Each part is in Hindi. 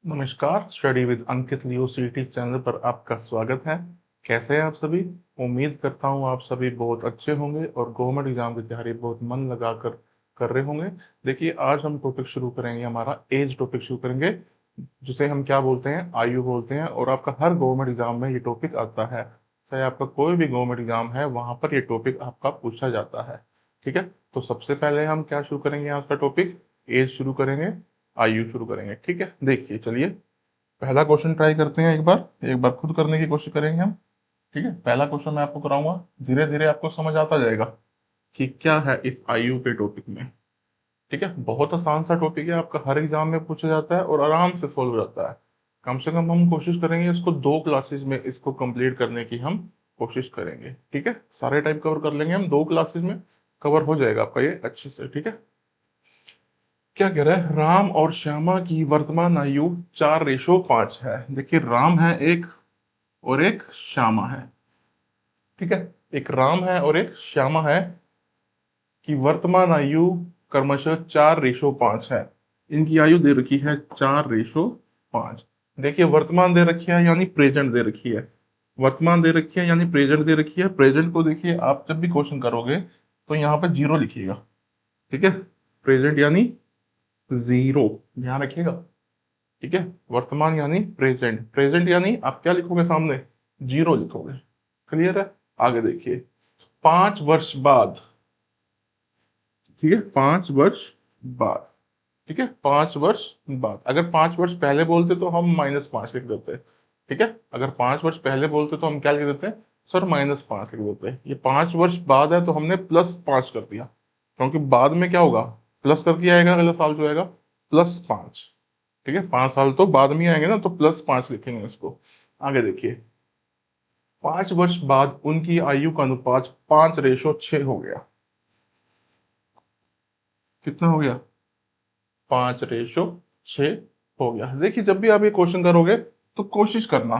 नमस्कार, स्टडी विद अंकित लियो सीटी चैनल पर आपका स्वागत है। कैसे हैं आप सभी? उम्मीद करता हूं आप सभी बहुत अच्छे होंगे और गवर्नमेंट एग्जाम की तैयारी बहुत मन लगाकर कर रहे होंगे। देखिए, आज हम टॉपिक शुरू करेंगे, हमारा एज टॉपिक शुरू करेंगे, जिसे हम क्या बोलते हैं, आयु बोलते हैं। और आपका हर गवर्नमेंट एग्जाम में ये टॉपिक आता है, चाहे आपका कोई भी गवर्नमेंट एग्जाम है, वहां पर ये टॉपिक आपका पूछा जाता है। ठीक है, तो सबसे पहले हम क्या शुरू करेंगे, आज का टॉपिक एज शुरू करेंगे, आयु शुरू करेंगे। ठीक है, देखिए, चलिए पहला क्वेश्चन ट्राई करते हैं। एक बार खुद करने की कोशिश करेंगे हम। ठीक है, पहला क्वेश्चन मैं आपको कराऊंगा, धीरे धीरे आपको समझ आता जाएगा कि क्या है इस आयु के टॉपिक में। ठीक है, बहुत आसान सा टॉपिक है, आपका हर एग्जाम में पूछा जाता है और आराम से सोल्व हो जाता है। कम से कम हम कोशिश करेंगे इसको 2 क्लासेस में इसको कंप्लीट करने की हम कोशिश करेंगे। ठीक है, सारे टाइप कवर कर लेंगे हम, 2 क्लासेस में कवर हो जाएगा आपका ये अच्छे से। ठीक है, क्या कह रहा है, राम और श्यामा की वर्तमान आयु 4:5 है। देखिए, राम है एक और एक श्यामा है। ठीक है, एक राम है और एक श्यामा है कि वर्तमान आयु क्रमशः 4:5 है। इनकी आयु दे रखी है 4:5। देखिए, वर्तमान दे रखी है यानी प्रेजेंट दे रखी है, वर्तमान दे रखी है यानी प्रेजेंट दे रखी है। प्रेजेंट को देखिए, आप जब भी क्वेश्चन करोगे तो यहाँ पे जीरो लिखिएगा। ठीक है, प्रेजेंट यानी जीरो, ध्यान रखिएगा। ठीक है, वर्तमान यानी प्रेजेंट, प्रेजेंट यानी आप क्या लिखोगे सामने, जीरो लिखोगे। क्लियर है? आगे देखिए, 5 वर्ष बाद। ठीक है, 5 वर्ष बाद। ठीक है, 5 वर्ष बाद, अगर 5 वर्ष पहले बोलते तो हम -5 लिख देते। ठीक है, अगर 5 वर्ष पहले बोलते तो हम क्या लिख देते, सर -5 लिख देते। ये 5 वर्ष बाद है तो हमने +5 कर दिया, क्योंकि बाद में क्या होगा, प्लस करके आएगा अगला साल जो आएगा, +5। ठीक है, 5 साल तो बाद में ही आएंगे ना, तो +5 लिखेंगे उसको। आगे देखिए, 5 वर्ष बाद उनकी आयु का अनुपात 5:6 हो गया। कितना हो गया? 5:6 हो गया। देखिए, जब भी आप ये क्वेश्चन करोगे तो कोशिश करना।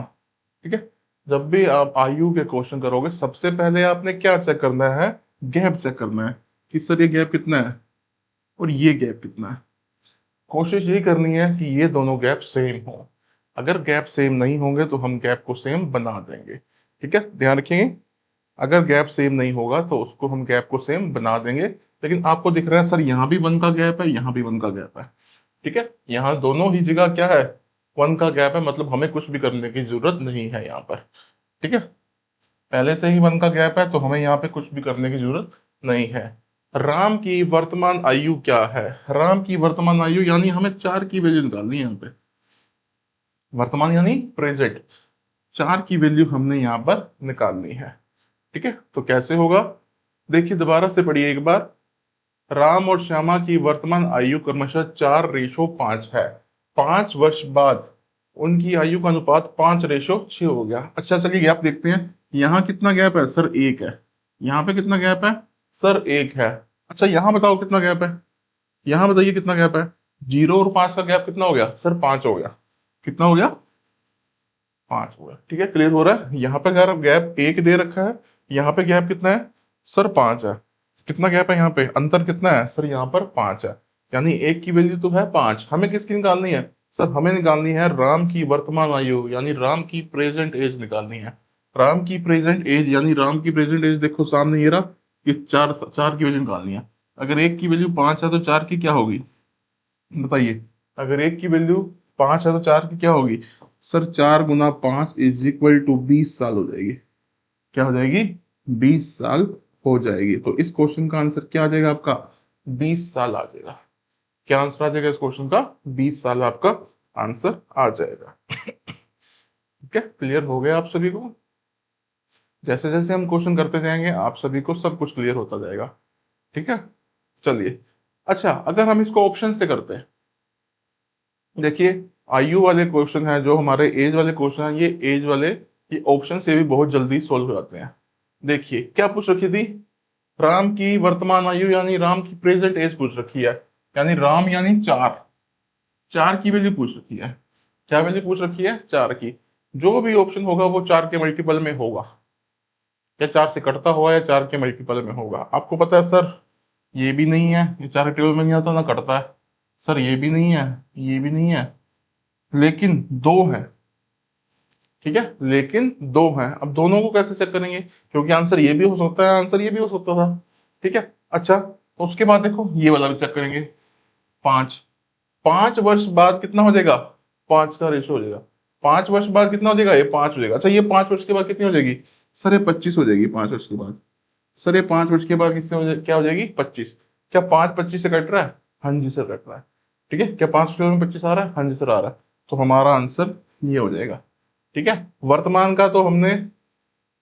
ठीक है, जब भी आप आयु के क्वेश्चन करोगे, सबसे पहले आपने क्या चेक करना है, गैप चेक करना है कि सर ये गैप कितना है और ये गैप कितना है। कोशिश यही करनी है कि ये दोनों गैप सेम हो। अगर गैप सेम नहीं होंगे तो हम गैप को सेम बना देंगे। ठीक है, ध्यान रखिए, अगर गैप सेम नहीं होगा तो उसको हम गैप को सेम बना देंगे। लेकिन आपको दिख रहा है सर, यहाँ भी 1 का गैप है, यहाँ भी 1 का गैप है। ठीक है, यहाँ दोनों ही जगह क्या है, 1 का गैप है, मतलब हमें कुछ भी करने की जरूरत नहीं है यहाँ पर। ठीक है, पहले से ही 1 का गैप है तो हमें यहाँ पे कुछ भी करने की जरूरत नहीं है। राम की वर्तमान आयु क्या है? राम की वर्तमान आयु यानी हमें 4 की वैल्यू निकालनी है यहाँ पे। वर्तमान यानी प्रेजेंट, 4 की वैल्यू हमने यहाँ पर निकालनी है। ठीक है, तो कैसे होगा, देखिए दोबारा से पढ़िए एक बार। राम और श्यामा की वर्तमान आयु क्रमशः 4:5 है। 5 वर्ष बाद उनकी आयु का अनुपात 5:6 हो गया। अच्छा, चलिए गैप देखते हैं। यहाँ कितना गैप है सर? 1 है। यहाँ पे कितना गैप है सर? 1 है। अच्छा, यहाँ बताओ कितना गैप है, यहाँ बताइए कितना गैप है। 0 और 5 का गैप कितना हो गया सर? 5 हो गया। कितना हो गया? 5 हो गया। ठीक है, क्लियर हो रहा है? यहाँ पे अगर गैप 1 दे रखा है, यहाँ पे गैप कितना है सर? 5 है। कितना गैप है यहाँ पे, अंतर कितना है सर? यहाँ पर 5 है। यानी 1 की वैल्यू तो है 5, हमें किसकी निकालनी है सर? हमें निकालनी है राम की वर्तमान आयु, यानी राम की प्रेजेंट एज निकालनी है। राम की प्रेजेंट एज यानी राम की प्रेजेंट एज देखो सामने ये रहा, ये 4 4 की वैल्यू निकालनी है। अगर 1 की वैल्यू 5 है तो 4 की क्या होगी, बताइए। अगर 1 की वैल्यू 5 है तो 4 की क्या होगी सर? 4 × 5 = 20 साल हो जाएगी। क्या हो जाएगी? 20 साल हो जाएगी। तो इस क्वेश्चन का आंसर क्या आ जाएगा आपका? 20 साल आ जाएगा। क्या आंसर आ जाएगा इस क्वेश्चन का? 20 साल आपका आंसर आ जाएगा। ठीक है, क्लियर हो गया आप सभी को? जैसे जैसे हम क्वेश्चन करते जाएंगे आप सभी को सब कुछ क्लियर होता जाएगा। ठीक है, चलिए। अच्छा, अगर हम इसको ऑप्शन से करते हैं, देखिए आयु वाले क्वेश्चन है जो हमारे एज वाले क्वेश्चन है, ये एज वाले ये ऑप्शन से भी बहुत जल्दी सोल्व हो जाते हैं। देखिए क्या पूछ रखी थी, राम की वर्तमान आयु यानी राम की प्रेजेंट एज पूछ रखी है, यानी राम यानी 4, 4 की वैल्यू पूछ रखी है। क्या वैल्यू पूछ रखी है? 4 की। जो भी ऑप्शन होगा वो 4 के मल्टीपल में होगा, या 4 से कटता हुआ या 4 के मल्टीपल में होगा। आपको पता है सर, ये भी नहीं है, ये 4 के टेबल में नहीं आता ना कटता है। सर ये भी नहीं है, ये भी नहीं है, लेकिन दो हैं, ठीक है, लेकिन दो हैं। अब दोनों को कैसे चेक करेंगे, क्योंकि आंसर ये भी हो सकता है, आंसर ये भी हो सकता था, ठीक है। अच्छा, तो उसके बाद देखो ये वाला भी चेक करेंगे। 5, 5 वर्ष बाद कितना हो जाएगा, 5 का रेशो हो जाएगा। 5 वर्ष बाद कितना हो जाएगा, ये 5 हो जाएगा। अच्छा, ये 5 वर्ष के बाद कितनी हो जाएगी, सर ये 25 हो जाएगी 5 वर्ष के बाद। सर ये 5 वर्ष के बाद किससे क्या हो जाएगी, 25। क्या 5 25 से कट रहा है, हाँ जी सर कट रहा है। ठीक है, क्या 5 में 25 आ रहा है, हाँ जी सर आ रहा है। तो हमारा आंसर ये हो जाएगा। ठीक है, वर्तमान का तो हमने,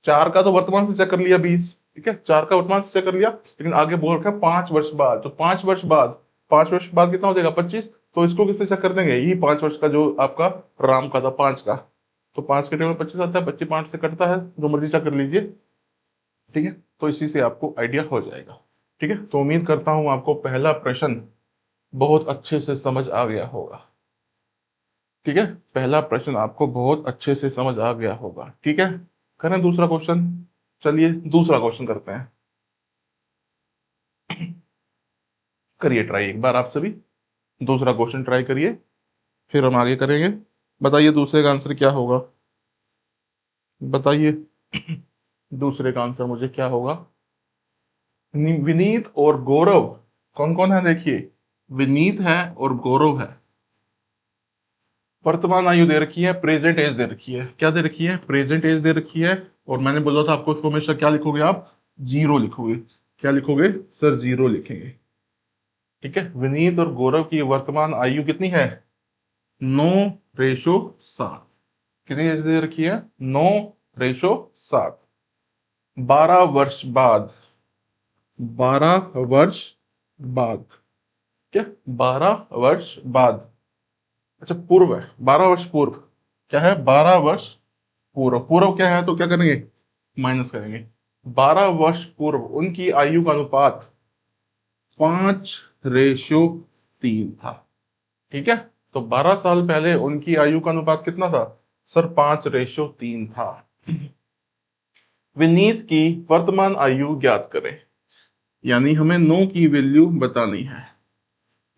4 का तो वर्तमान से चेक कर लिया 20, ठीक है, 4 का वर्तमान से चेक कर लिया, लेकिन आगे बोल रखा है 5 वर्ष बाद। तो 5 वर्ष बाद, 5 वर्ष बाद कितना हो जाएगा, 25। तो इसको किससे चेक कर देंगे, यही 5 वर्ष का जो आपका राम का था 5 का। तो 5 के टेबल में 25 आता है, 25 5 से कटता है, जो मर्जी चेक कर लीजिए। ठीक है, तो इसी से आपको आइडिया हो जाएगा। ठीक है, तो उम्मीद करता हूं आपको पहला प्रश्न बहुत अच्छे से समझ आ गया होगा। ठीक है, पहला प्रश्न आपको बहुत अच्छे से समझ आ गया होगा। ठीक है, करें दूसरा क्वेश्चन। चलिए दूसरा क्वेश्चन करते हैं। करिए ट्राई एक बार आप सभी, दूसरा क्वेश्चन ट्राई करिए, फिर हम आगे करेंगे। बताइए दूसरे का आंसर क्या होगा, बताइए दूसरे का आंसर मुझे क्या होगा। विनीत और गौरव, कौन कौन है देखिए, विनीत है और गौरव है। वर्तमान आयु दे रखी है, प्रेजेंट एज दे रखी है, क्या दे रखी है, प्रेजेंट एज दे रखी है। और मैंने बोला था आपको इसको हमेशा क्या लिखोगे आप, जीरो लिखोगे। क्या लिखोगे सर, जीरो लिखेंगे। ठीक है, विनीत और गौरव की वर्तमान आयु कितनी है, 9:7। कितनी एज दे रखी है, 9:7। 12 वर्ष बाद, 12 वर्ष बाद, क्या 12 वर्ष बाद, अच्छा पूर्व है, 12 वर्ष पूर्व। क्या है, 12 वर्ष पूर्व। पूर्व क्या है, तो क्या करेंगे, माइनस करेंगे। 12 वर्ष पूर्व उनकी आयु का अनुपात 5:3 था। ठीक है, तो 12 साल पहले उनकी आयु का अनुपात कितना था, सर 5:3 था। विनीत की वर्तमान आयु ज्ञात करें, यानी हमें नो की वैल्यू बतानी है।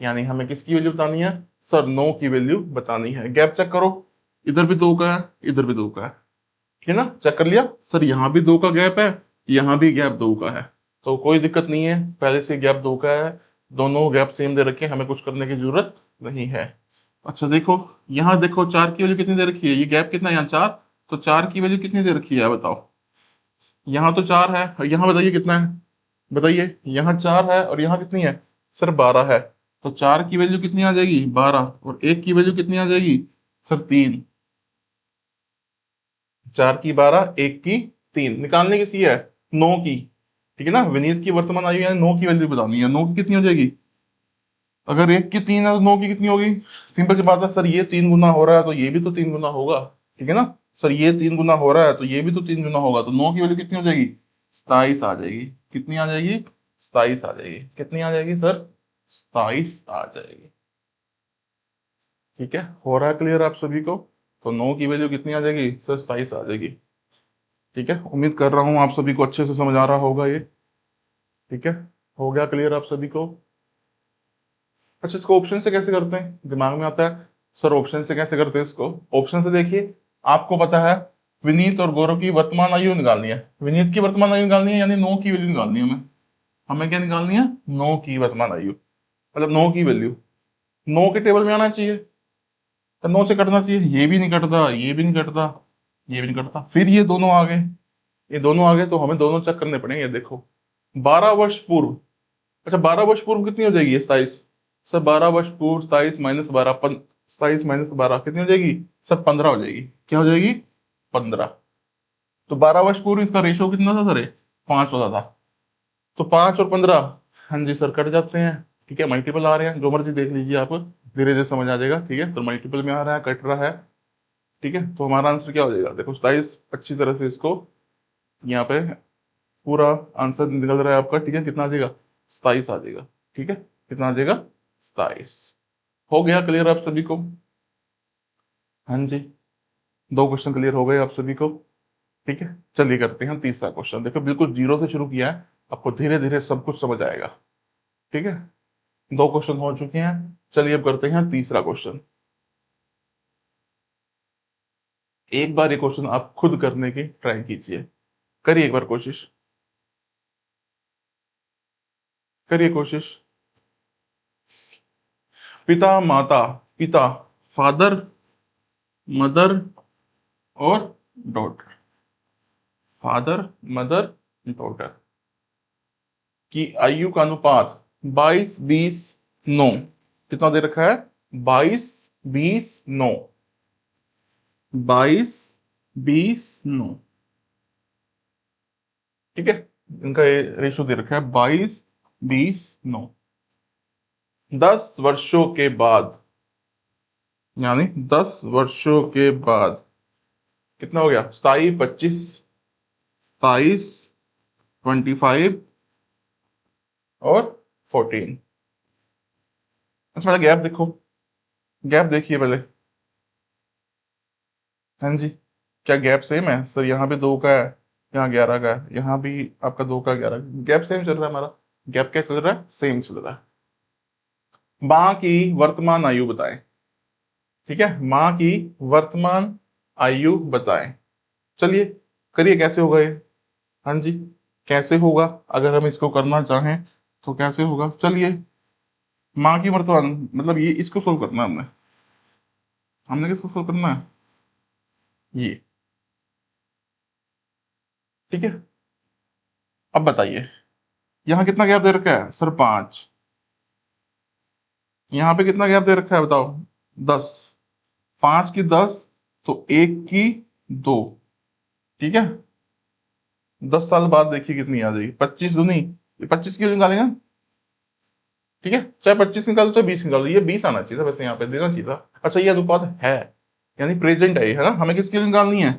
यानी हमें किसकी वैल्यू बतानी है, सर नो की वैल्यू बतानी है। गैप चेक करो, इधर भी 2 का है, इधर भी 2 का है, ठीक है ना, चेक कर लिया। सर यहाँ भी 2 का गैप है, यहाँ भी गैप 2 का है, तो कोई दिक्कत नहीं है, पहले से गैप 2 का है, दोनों गैप सेम दे रखे हैं, हमें कुछ करने की जरूरत नहीं है। अच्छा देखो, यहाँ देखो 4 की वैल्यू कितनी दे रखी है, ये गैप कितना है यहाँ 4, तो 4 की वैल्यू कितनी दे रखी है बताओ। यहाँ तो 4 है, और यहाँ बताइए कितना है, बताइए, यहाँ 4 है और यहाँ कितनी है, सर 12 है। तो 4 की वैल्यू कितनी आ जाएगी, 12, और 1 की वैल्यू कितनी आ जाएगी, सर 3। 4 की 12, 1 की 3, निकालने किसी है, 9 की। ठीक है ना, विनीत की वर्तमान आयु यानी 9 की वैल्यू बतानी है, 9 की कितनी हो जाएगी, अगर 1 की 3 है तो 9 की कितनी होगी। सिंपल सी बात है, सर ये 3 गुना हो रहा है तो ये भी तो 3 गुना होगा। ठीक है ना, सर ये 3 गुना हो रहा है तो ये भी तो 3 गुना होगा, तो 9 की वैल्यू कितनी हो जाएगी, 27 आ जाएगी। कितनी आ जाएगी, 27 आ जाएगी। कितनी आ जाएगी सर, 27 आ जाएगी। ठीक है, हो रहा है क्लियर आप सभी को। तो 9 की वैल्यू कितनी आ जाएगी, सर 27 आ जाएगी। ठीक है, उम्मीद कर रहा हूँ आप सभी को अच्छे से समझ आ रहा होगा ये। ठीक है, हो गया क्लियर आप सभी को। अच्छा, इसको ऑप्शन से कैसे करते हैं, दिमाग में आता है, सर ऑप्शन से कैसे करते हैं इसको। ऑप्शन से देखिए, आपको पता है विनीत और गौरव की वर्तमान आयु निकालनी है, विनीत की वर्तमान आयु निकालनी है, यानी 9 की वैल्यू निकालनी है हमें। हमें क्या निकालनी है, 9 की वर्तमान आयु, मतलब 9 की वैल्यू 9 के टेबल में आना चाहिए, तो 9 से कटना चाहिए, ये भी नहीं कटता, ये भी नहीं कटता, ये भी नहीं कटता, फिर ये दोनों आ गए, ये दोनों आ गए, तो हमें दोनों चेक करने पड़ेंगे। देखो 12 वर्ष पूर्व, अच्छा 12 वर्ष पूर्व कितनी हो जाएगी, 27। सर 12 वर्ष पूर्व 27 - 12, 27 - 12 कितनी हो जाएगी, सर 15 हो जाएगी। क्या हो जाएगी, 15। तो 12 वर्ष पूर्व इसका रेशियो कितना था सर, 5 होता था। तो 5 और 15, हाँ जी सर कट जाते हैं। ठीक है, मल्टीपल आ रहे हैं, जो मर्जी देख लीजिए आप, धीरे धीरे समझ आ जाएगा। ठीक है, सर मल्टीपल में आ रहा है, कट रहा है। ठीक है, तो हमारा आंसर क्या हो जाएगा, देखो 27, अच्छी तरह से इसको यहाँ पे पूरा आंसर निकल रहा है आपका। ठीक है, कितना आ जाएगा, 27 आ जाएगा। ठीक है, कितना आ जाएगा, 27। हो गया क्लियर आप सभी को, हाँ जी, 2 क्वेश्चन क्लियर हो गए आप सभी को। ठीक है, चलिए करते हैं तीसरा क्वेश्चन। देखो बिल्कुल जीरो से शुरू किया है, आपको धीरे धीरे सब कुछ समझ आएगा। ठीक है, 2 क्वेश्चन हो चुके हैं, चलिए अब करते हैं तीसरा क्वेश्चन। एक बार ये क्वेश्चन आप खुद करने की ट्राई कीजिए, करिए एक बार कोशिश, करिए कोशिश। पिता माता, पिता फादर, मदर और डॉटर, फादर मदर डॉटर की आयु का अनुपात 22 20 9। कितना दे रखा है? 22 20 9, 22 20 9। ठीक है, इनका ये रेशो दे रखा है 22 20 9। 10 वर्षों के बाद, यानी 10 वर्षों के बाद कितना हो गया? 27 25 25 और 14। अच्छा पहले गैप देखो, गैप देखिए पहले। हाँ जी, क्या गैप सेम है? सर यहाँ भी 2 का है, यहाँ 11 का है, यहाँ भी आपका 2 का 11, गैप सेम चल रहा है हमारा। गैप क्या चल रहा है? सेम चल रहा है। माँ की वर्तमान आयु बताएं। ठीक है, माँ की वर्तमान आयु बताएं। चलिए करिए, कैसे होगा ये? हाँ जी, कैसे होगा? अगर हम इसको करना चाहें तो कैसे होगा? चलिए, माँ की वर्तमान मतलब ये, इसको सोल्व करना है हमने। हमने किसको सोल्व करना है? ये। ठीक है, अब बताइए, यहाँ कितना गैप दे रखा है? सर 5। यहाँ पे कितना गैप दे रखा है बताओ? 10। 5 की 10 तो 1 की 2। ठीक है, 10 साल बाद देखिए कितनी आ जाएगी। 25 दूनी, 25 की निकालेंगे। ठीक है, चाहे 25 निकालो चाहे 20 निकालो, ये 20 आना चाहिए था, वैसे यहाँ पे देना चाहिए था। अच्छा ये अनुपात है, यानी प्रेजेंट है ये, है ना? हमें किसकी निकालनी है?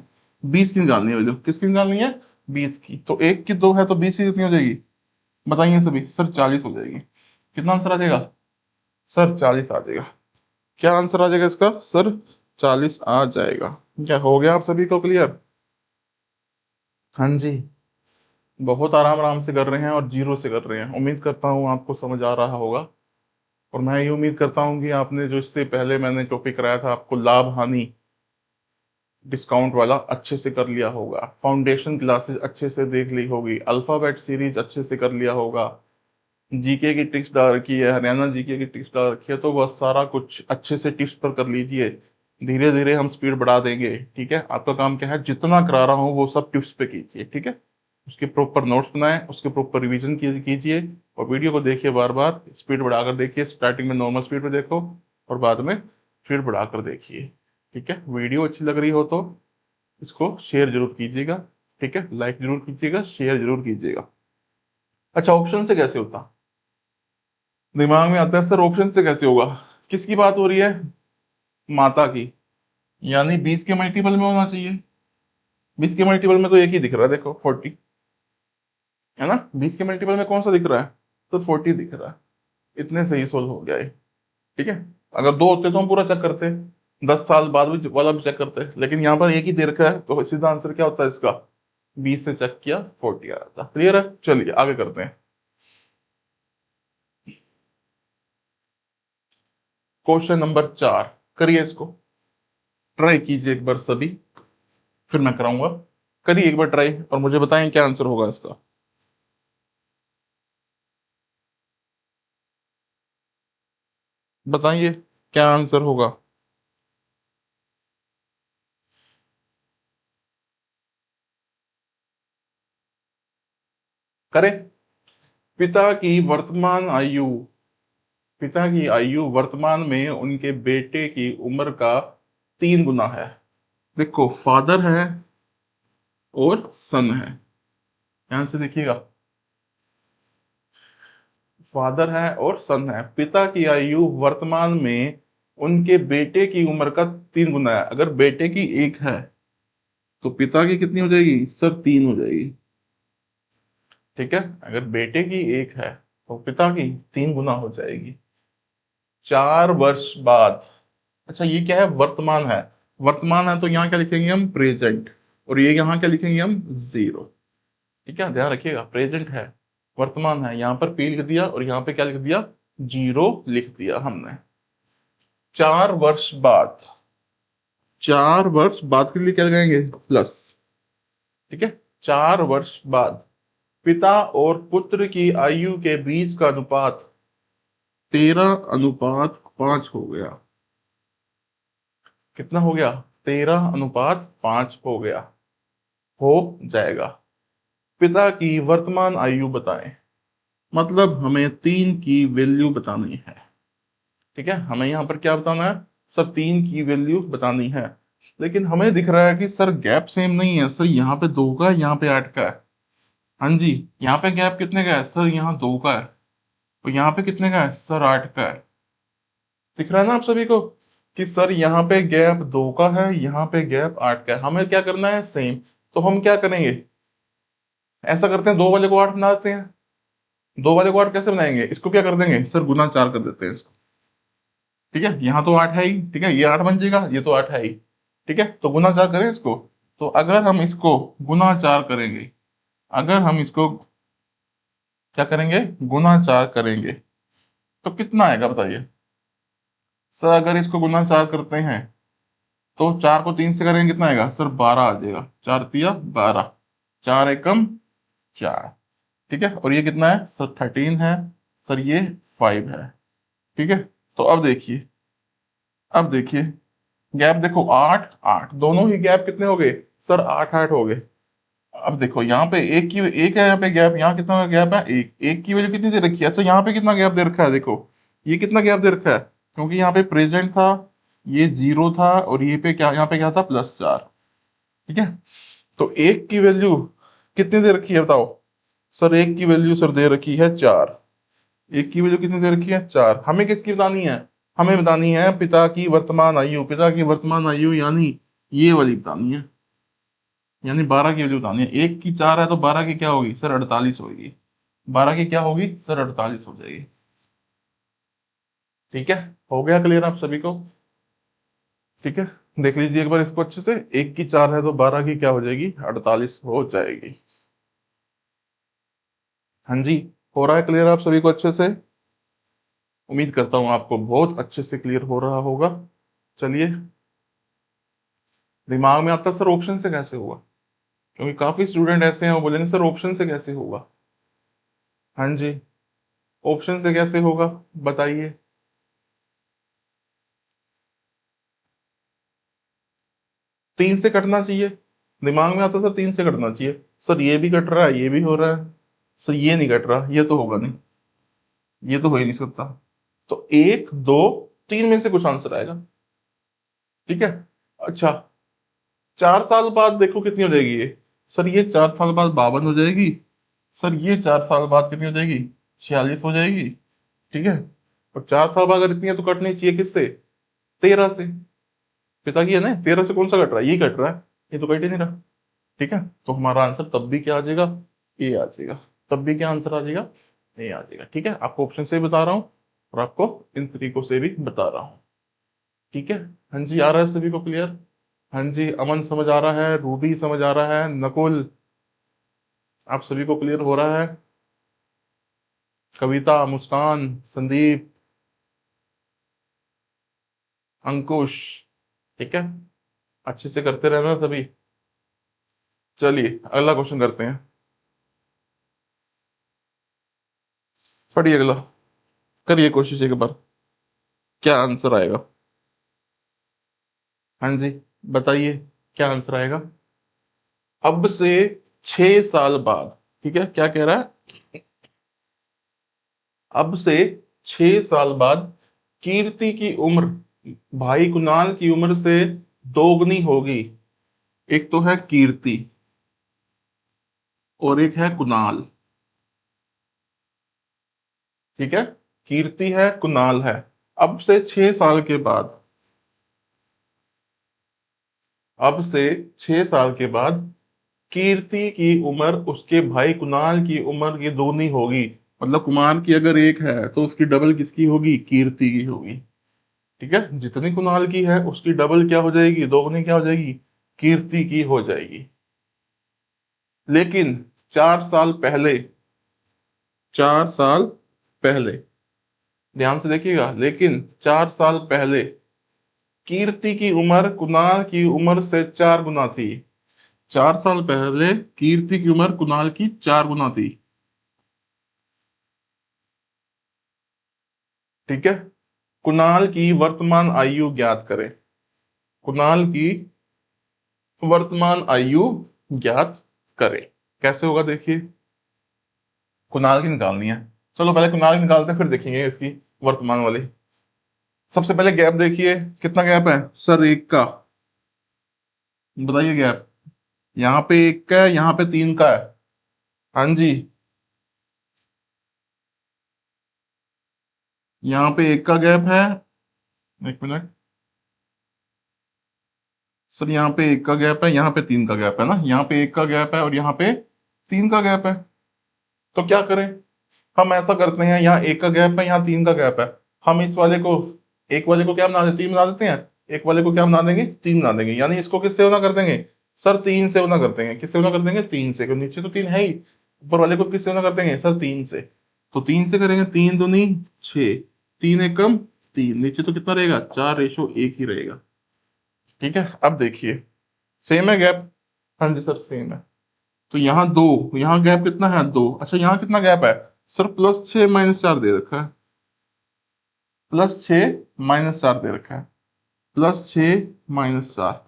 20 की निकालनी है। जो किसकी निकालनी है? 20 की। तो 1 की 2 है तो 20 की कितनी हो जाएगी? बताइए सभी। सर 40 हो जाएगी। कितना आंसर आ जाएगा? सर 40 आ जाएगा। क्या आंसर आ जाएगा इसका? सर 40 आ जाएगा। क्या हो गया आप सभी को क्लियर? हाँ जी, बहुत आराम आराम से कर रहे हैं और जीरो से कर रहे हैं। उम्मीद करता हूँ आपको समझ आ रहा होगा। और मैं ये उम्मीद करता हूँ कि आपने जो इससे पहले मैंने टॉपिक कराया था आपको लाभ हानि डिस्काउंट वाला, अच्छे से कर लिया होगा। फाउंडेशन क्लासेस अच्छे से देख ली होगी, अल्फाबेट सीरीज अच्छे से कर लिया होगा, जीके की टिप्स डाल रखी है, हरियाणा जीके की टिप्स डाल रखी है, तो बस सारा कुछ अच्छे से टिप्स पर कर लीजिए। धीरे धीरे हम स्पीड बढ़ा देंगे। ठीक है, आपका काम क्या है? जितना करा रहा हूँ वो सब टिप्स पे कीजिए। ठीक है, उसके प्रॉपर नोट्स बनाएं, उसके प्रॉपर रिवीजन कीजिए और वीडियो को देखिए बार बार। स्पीड बढ़ाकर देखिए, स्टार्टिंग में नॉर्मल स्पीड पे देखो और बाद में स्पीड बढ़ाकर देखिए। ठीक है, वीडियो अच्छी लग रही हो तो इसको शेयर जरूर कीजिएगा। ठीक है, लाइक जरूर कीजिएगा, शेयर जरूर कीजिएगा। अच्छा, ऑप्शन से कैसे होता? दिमाग में आता है सर ऑप्शन से कैसे होगा? किसकी बात हो रही है? माता की, यानी 20 के मल्टीपल में होना चाहिए। 20 के मल्टीपल में तो एक ही दिख रहा है, देखो 40, है ना? 20 के मल्टीपल में कौन सा दिख रहा है? तो 40 दिख रहा है। इतने सही सोल्व हो गया है। ठीक है, अगर 2 होते तो हम पूरा चेक करते, 10 साल बाद भी वाला भी चेक करते, लेकिन यहाँ पर एक ही दे रखा है तो सीधा आंसर क्या होता है इसका? 20 से चेक किया 40 आ रहा था। क्लियर है? चलिए आगे करते हैं। क्वेश्चन नंबर 4, करिए इसको, ट्राई कीजिए एक बार सभी, फिर मैं कराऊंगा। करिए एक बार ट्राई और मुझे बताएं क्या आंसर होगा इसका। बताइए क्या आंसर होगा। करें। पिता की वर्तमान आयु, पिता की आयु वर्तमान में उनके बेटे की उम्र का 3 गुना है। देखो फादर है और सन है, ध्यान से देखिएगा। फादर है और सन है, पिता की आयु वर्तमान में उनके बेटे की उम्र का 3 गुना है। अगर बेटे की 1 है तो पिता की कितनी हो जाएगी? सर 3 हो जाएगी। ठीक है, अगर बेटे की 1 है तो पिता की 3 गुना हो जाएगी। 4 वर्ष बाद, अच्छा ये क्या है? वर्तमान है। वर्तमान है तो यहाँ क्या लिखेंगे हम? प्रेजेंट। और ये यहाँ क्या लिखेंगे हम? जीरो। ठीक है, ध्यान रखिएगा, प्रेजेंट है, वर्तमान है, यहाँ पर पी लिख दिया और यहाँ पे क्या लिख दिया? जीरो लिख दिया हमने। 4 वर्ष बाद, 4 वर्ष बाद के लिए क्या लगाएंगे, प्लस। ठीक है, 4 वर्ष बाद पिता और पुत्र की आयु के बीच का अनुपात 13:5 हो गया। कितना हो गया, 13:5 हो गया, हो जाएगा। पिता की वर्तमान आयु बताएं, मतलब हमें 3 की वैल्यू बतानी है। ठीक है, हमें यहाँ पर क्या बताना है सर, 3 की वैल्यू बतानी है। लेकिन हमें दिख रहा है कि सर गैप सेम नहीं है सर, यहाँ पे 2 का है, यहाँ पे 8 का है। हाँ जी, यहाँ पे गैप कितने का है सर, यहाँ 2 का है। और यहाँ पे कितने का है सर, 8 का है। दिख रहा है ना आप सभी को कि सर यहाँ पे गैप 2 का है, यहाँ पे गैप 8 का है। हमें क्या करना है, सेम। तो हम क्या करेंगे, ऐसा करते हैं, 2 वाले को 8 बना देते हैं। 2 वाले को 8 कैसे बनाएंगे, इसको क्या कर देंगे सर, गुना 4 कर देते हैं इसको। ठीक है, यहाँ तो 8 है ही, ठीक है, ये 8 बन जाएगा, ये तो 8 है ही। ठीक है, तो गुना 4 करें इसको। तो अगर हम इसको गुना 4 करेंगे, अगर हम इसको क्या करेंगे, गुना 4 करेंगे, तो कितना आएगा बताइए सर। अगर इसको गुना 4 करते हैं तो 4 को 3 से करेंगे, कितना आएगा सर, 12 आ जाएगा। 4 तिया 12, 4 एकम 4। ठीक है, और ये कितना है सर, 13 है। सर ये 5 है। ठीक है, तो अब देखिए गैप देखो, 8 8 दोनों ही गैप कितने हो गए सर, 8 8 हो गए। अब देखो यहाँ पे एक है, यहाँ पे गैप, यहाँ कितना गैप है, एक एक की वैल्यू कितनी दे रखी है। अच्छा, यहाँ पे कितना गैप दे रखा है, देखो ये कितना गैप दे रखा है, क्योंकि यहाँ पे प्रेजेंट था, ये 0 था, और ये पे क्या, यहाँ पे क्या था, +4। ठीक है, तो एक की वैल्यू कितनी दे रखी है बताओ सर, एक की वैल्यू सर दे रखी है 4। एक की वैल्यू कितनी दे रखी है, 4। हमें किसकी बतानी है, हमें बतानी है पिता की वर्तमान आयु। पिता की वर्तमान आयु यानी ये वाली बतानी है, यानी 12 की वैल्यू बतानी है। एक की 4 है तो 12 की क्या होगी सर, 48 होगी। 12 की क्या होगी सर, 48 हो जाएगी। ठीक है, हो गया क्लियर आप सभी को। ठीक है, देख लीजिए एक बार इसको अच्छे से। एक की 4 है तो 12 की क्या हो जाएगी, 48 हो जाएगी। हाँ जी, हो रहा है क्लियर आप सभी को अच्छे से। उम्मीद करता हूँ आपको बहुत अच्छे से क्लियर हो रहा होगा। चलिए, दिमाग में आता है सर ऑप्शन से कैसे होगा, क्योंकि काफी स्टूडेंट ऐसे हैं वो बोलेंगे सर ऑप्शन से कैसे होगा। हाँ जी, ऑप्शन से कैसे होगा बताइए। 3 से कटना चाहिए, दिमाग में आता है सर 3 से कटना चाहिए। सर ये भी कट रहा है, ये भी हो रहा है, सर ये नहीं कट रहा, ये तो होगा नहीं, ये तो हो ही नहीं सकता। तो 1 2 3 में से कुछ आंसर आएगा। ठीक है, अच्छा, 4 साल बाद देखो कितनी हो जाएगी ये। सर ये 4 साल बाद 52 हो जाएगी। सर ये 4 साल बाद कितनी हो जाएगी, 46 हो जाएगी। ठीक है, और 4 साल बाद अगर इतनी है तो कटनी चाहिए किससे, 13 से। पिता की है ना, 13 से कौन सा कट रहा है, ये कट रहा है, ये तो कट ही नहीं रहा। ठीक है, तो हमारा आंसर तब भी क्या आ जाएगा, ए आ जाएगा। तब भी क्या आंसर आ जाएगा, ए आ जाएगा। ठीक है, आपको ऑप्शन से भी बता रहा हूँ और आपको इन तरीकों से भी बता रहा हूँ। ठीक है, हाँ जी, आ रहा है सभी को क्लियर। हाँ जी, अमन समझ आ रहा है, रूबी समझ आ रहा है, नकुल, आप सभी को क्लियर हो रहा है, कविता, मुस्कान, संदीप, अंकुश। ठीक है, अच्छे से करते रहना सभी। चलिए अगला क्वेश्चन करते हैं। पढ़िए अगला, करिए कोशिश एक बार, क्या आंसर आएगा। हाँ जी, बताइए क्या आंसर आएगा। अब से 6 साल बाद, ठीक है, क्या कह रहा है, अब से 6 साल बाद कीर्ति की उम्र भाई कुणाल की उम्र से दोगुनी होगी। एक तो है कीर्ति और एक है कुणाल। ठीक है, कीर्ति है, कुणाल है। अब से 6 साल के बाद, अब से 6 साल के बाद कीर्ति की उम्र उसके भाई कुणाल की उम्र की दोगुनी होगी। मतलब कुमार की अगर 1 है तो उसकी डबल किसकी होगी, कीर्ति की होगी। ठीक है, जितनी कुणाल की है उसकी डबल क्या हो जाएगी, दोगुनी क्या हो जाएगी, कीर्ति की हो जाएगी। लेकिन 4 साल पहले, 4 साल पहले, ध्यान से देखिएगा, लेकिन 4 साल पहले कीर्ति की उम्र कुणाल की उम्र से 4 गुना थी। 4 साल पहले कीर्ति की उम्र कुणाल की 4 गुना थी। ठीक है। कुणाल की वर्तमान आयु ज्ञात करें। कुणाल की वर्तमान आयु ज्ञात करें। कैसे होगा देखिए, कुणाल की निकालनी है। चलो पहले कुणाल की निकालते हैं, फिर देखेंगे इसकी वर्तमान वाली। सबसे पहले गैप देखिए, कितना गैप है सर? 1 का। बताइए गैप। यहाँ पे 1 का है, यहाँ पे 3 का है। हाँ जी। यहाँ पे 1 का गैप है। एक मिनट सर, यहाँ पे 1 का गैप है, यहाँ पे 3 का गैप है ना। यहाँ पे 1 का गैप है और यहाँ पे 3 का गैप है। तो क्या करें? हम ऐसा करते हैं, यहाँ 1 का गैप है, यहाँ 3 का गैप है। हम इस वाले को, एक वाले को क्या बना देते, 3 बना देते हैं। एक वाले को क्या बना देंगे, 3 बना देंगे। यानी इसको किससे गुना कर देंगे सर? 3 से गुना कर देंगे। किससे गुना कर देंगे? 3 से, क्योंकि नीचे तो 3 है ही। ऊपर वाले को किससे गुना कर देंगे सर? 3 से। तो 3 से करेंगे, 3 दूनी 6, 3 एक कम 3, नीचे तो कितना रहेगा? 4:1 ही रहेगा। ठीक है। अब देखिए, सेम है गैप। हाँ जी सर सेम है। तो यहाँ 2, यहाँ गैप कितना है? 2। अच्छा यहाँ कितना गैप है सर? +6 - 4 दे रखा है। +6 - 4 दे रखा है। +6 - 4।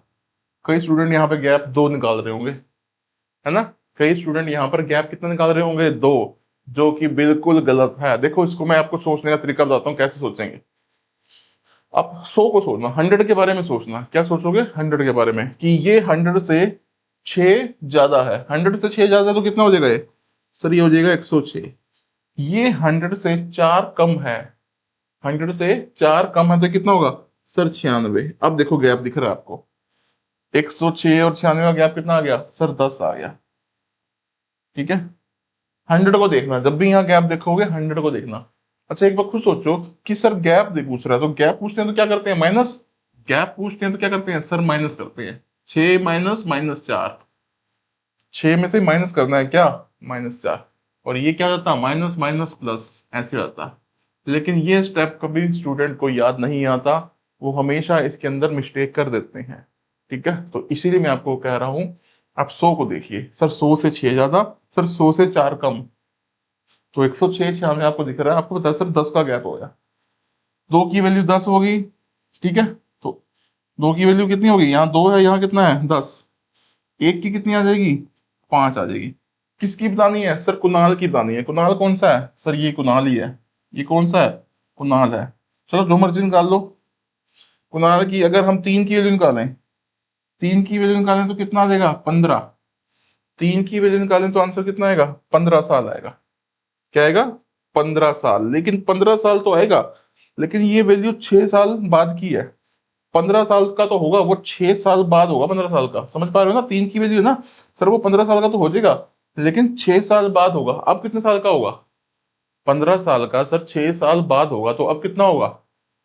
कई स्टूडेंट यहाँ पे गैप 2 निकाल रहे होंगे, है ना। कई स्टूडेंट यहाँ पर गैप कितना निकाल रहे होंगे? 2, जो कि बिल्कुल गलत है। देखो इसको मैं आपको सोचने का तरीका बताता हूँ, कैसे सोचेंगे। आप 100 को सोचना, 100 के बारे में सोचना। क्या सोचोगे? 100 के बारे में, कि ये 100 से 6 ज्यादा है। 100 से 6 ज्यादा है तो कितना हो जाएगा ये? सर ये हो जाएगा 106। ये 100 से 4 कम है। 100 से 4 कम है तो कितना होगा सर? 96। अब देखो गैप दिख रहा है आपको, 106 और 96 का गैप कितना आ गया सर? 10 आ गया। ठीक है। 100 को देखना, जब भी यहाँ गैप देखोगे 100 को देखना। अच्छा एक बार खुद सोचो कि सर गैप दे पूछ रहा है, तो गैप पूछते हैं तो क्या करते हैं? माइनस। गैप पूछते हैं तो क्या करते हैं सर? माइनस करते हैं। 6 माइनस -4, 6 में से माइनस करना है क्या? -4। और ये क्या होता है? माइनस माइनस प्लस, ऐसे रहता है। लेकिन ये स्टेप कभी स्टूडेंट को याद नहीं आता, वो हमेशा इसके अंदर मिस्टेक कर देते हैं। ठीक है। तो इसीलिए मैं आपको कह रहा हूं, आप 100 को देखिए सर। 100 से 6 ज्यादा, सर 100 से 4 कम। तो 106 96 आपको दिख रहा है, आपको पता है सर 10 का गैप हो गया। 2 की वैल्यू 10 होगी। ठीक है। तो 2 की वैल्यू कितनी होगी? यहाँ 2 है, यहाँ कितना है? 10। 1 की कितनी आ जाएगी? 5 आ जाएगी। किसकी बतानी है सर? कुणाल की बतानी है। कुणाल कौन सा है सर? ये कुणाल ही है। ये कौन सा है? कुणाल है। चलो जो मर्जी निकाल लो। कुणाल की अगर हम 3 की वैल्यू निकालें, 3 की वैल्यू निकालें तो कितना आ जाएगा? 15। 3 की वैल्यू निकालें तो आंसर कितना आएगा? 15 साल आएगा। क्या आएगा? 15 साल। लेकिन 15 साल तो आएगा, लेकिन ये वैल्यू 6 साल बाद की है। 15 साल का तो होगा, वो 6 साल बाद होगा 15 साल का। समझ पा रहे हो ना? 3 की वैल्यू है ना सर, वो 15 साल का तो हो जाएगा, लेकिन 6 साल बाद होगा। अब कितने साल का होगा? 15 साल का सर 6 साल बाद होगा, तो अब कितना होगा?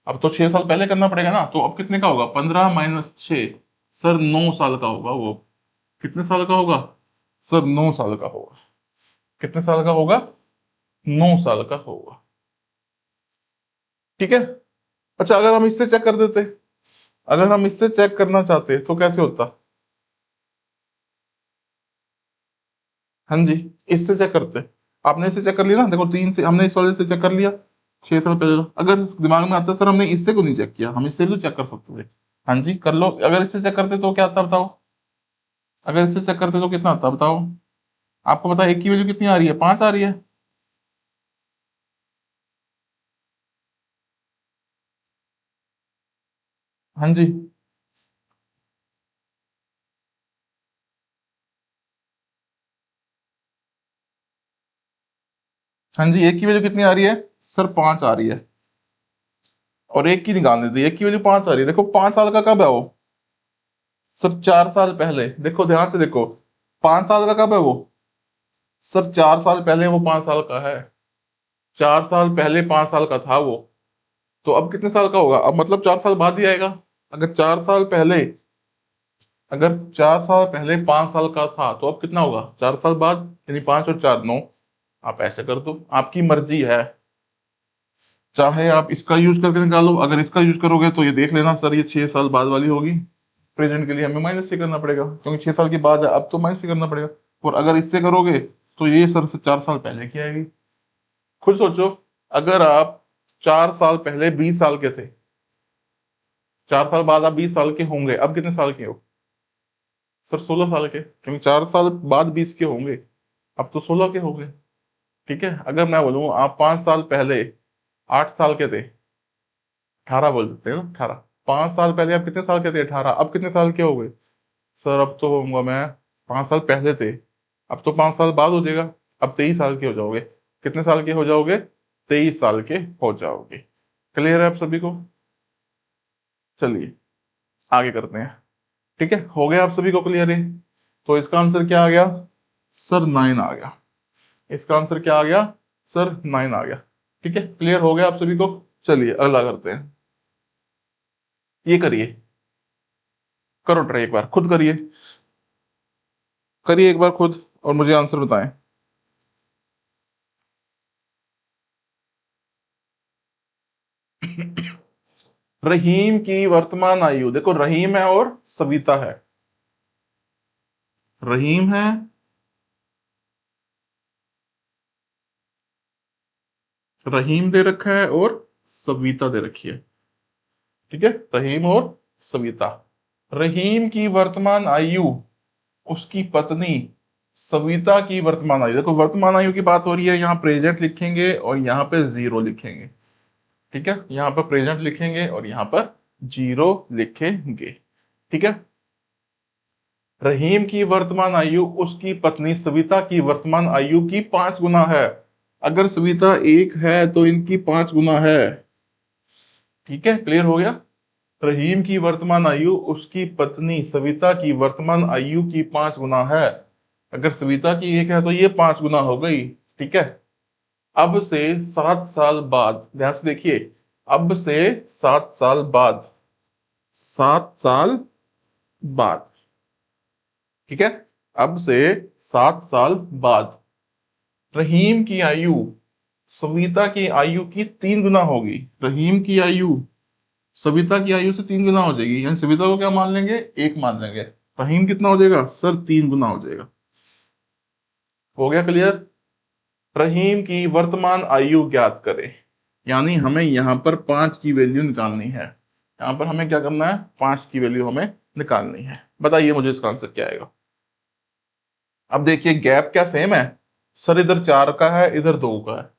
अब तो 6 साल पहले करना पड़ेगा ना। तो अब कितने का होगा? 15 - 6 सर 9 साल का होगा वो। कितने साल का होगा सर? 9 साल का होगा। कितने साल का होगा? 9 साल का होगा। ठीक है। अच्छा अगर हम इससे चेक कर देते, अगर हम इससे चेक करना चाहते तो कैसे होता? हाँ जी, इससे चेक करते। आपने इससे चेक कर लिया ना, देखो 3 से हमने इस वाले से चेक कर लिया 6 साल पहले का। अगर दिमाग में आता सर हमने इससे क्यों नहीं चेक किया, हम इससे भी तो चेक कर सकते थे। हाँ जी कर लो। अगर इससे चेक करते तो क्या आता बताओ? अगर इससे चेक करते तो कितना आता बताओ? आपको पता है एक की वैल्यू कितनी आ रही है? 5 आ रही है। हाँ जी। हाँ जी एक की वैल्यू कितनी आ रही है सर? 5 आ रही है। और एक की निकाल देते, एक की वैल्यू 5 आ रही है। देखो 5 साल का कब है वो सर? 4 साल पहले। देखो ध्यान से देखो, 5 साल का कब है वो सर? 4 साल पहले वो 5 साल का है। 4 साल पहले 5 साल का था वो। तो अब कितने साल का होगा? अब मतलब 4 साल बाद ही आएगा। अगर 4 साल पहले, अगर 4 साल पहले 5 साल का था तो अब कितना होगा 4 साल बाद? यानी 5 और 4 9। आप ऐसे कर दो, आपकी मर्जी है। चाहे आप इसका यूज करके निकालो, अगर इसका यूज करोगे तो ये देख लेना सर, ये 6 साल बाद वाली होगी। प्रेजेंट के लिए हमें माइनस से करना पड़ेगा, क्योंकि 6 साल के बाद है, अब तो माइनस से करना पड़ेगा। और अगर इससे करोगे तो ये सर से 4 साल पहले की आएगी। खुद सोचो, अगर आप 4 साल पहले 20 साल के थे, 4 साल बाद आप 20 साल के होंगे, अब कितने साल के हो सर? 16 साल के, क्योंकि 4 साल बाद 20 के होंगे, अब तो 16 के हो गए। ठीक है, अगर मैं बोलूँ आप 5 साल पहले 8 साल के थे, 18 बोल देते हैं ना, 18। 5 साल पहले आप कितने साल के थे? 18। अब कितने साल के हो गए सर? अब तो होऊंगा मैं, 5 साल पहले थे, अब तो 5 साल बाद हो जाएगा, अब 23 साल के हो जाओगे। कितने साल के हो जाओगे? 23 साल के हो जाओगे। क्लियर है आप सभी को? चलिए आगे करते हैं। ठीक है, हो गया आप सभी को क्लियर है? तो इसका आंसर क्या आ गया सर? 9 आ गया। इसका आंसर क्या आ गया सर? 9 आ गया। ठीक है, क्लियर हो गया आप सभी को? चलिए अगला करते हैं। ये करिए, करो ट्राई, एक बार खुद करिए, करिए एक बार खुद और मुझे आंसर बताएं। रहीम की वर्तमान आयु, देखो रहीम है और सविता है। रहीम है, रहीम दे रखा है और सविता दे रखी है। ठीक है, रहीम और सविता। रहीम की वर्तमान आयु, उसकी पत्नी सविता की वर्तमान आयु, देखो वर्तमान आयु की बात हो रही है, यहाँ प्रेजेंट लिखेंगे और यहाँ पे 0 लिखेंगे। ठीक है, यहाँ पर प्रेजेंट लिखेंगे और यहाँ पर 0 लिखेंगे। ठीक है, रहीम की वर्तमान आयु उसकी पत्नी सविता की वर्तमान आयु की 5 गुना है। अगर सविता 1 है तो इनकी 5 गुना है। ठीक है, क्लियर हो गया? रहीम की वर्तमान आयु उसकी पत्नी सविता की वर्तमान आयु की 5 गुना है। अगर सविता की 1 है तो ये 5 गुना हो गई। ठीक है, अब से 7 साल बाद, ध्यान से देखिए, अब से 7 साल बाद, 7 साल बाद, ठीक है, अब से 7 साल बाद रहीम की आयु सविता की आयु की 3 गुना होगी। रहीम की आयु सविता की आयु से 3 गुना हो जाएगी, यानी सविता को क्या मान लेंगे? 1 मान लेंगे। रहीम कितना हो जाएगा सर? 3 गुना हो जाएगा। हो गया क्लियर? रहीम की वर्तमान आयु ज्ञात करें, यानी हमें यहाँ पर 5 की वैल्यू निकालनी है। यहाँ पर हमें क्या करना है? 5 की वैल्यू हमें निकालनी है। बताइए मुझे इसका आंसर क्या आएगा? अब देखिए गैप क्या सेम है सर? इधर 4 का है, इधर 2 का है।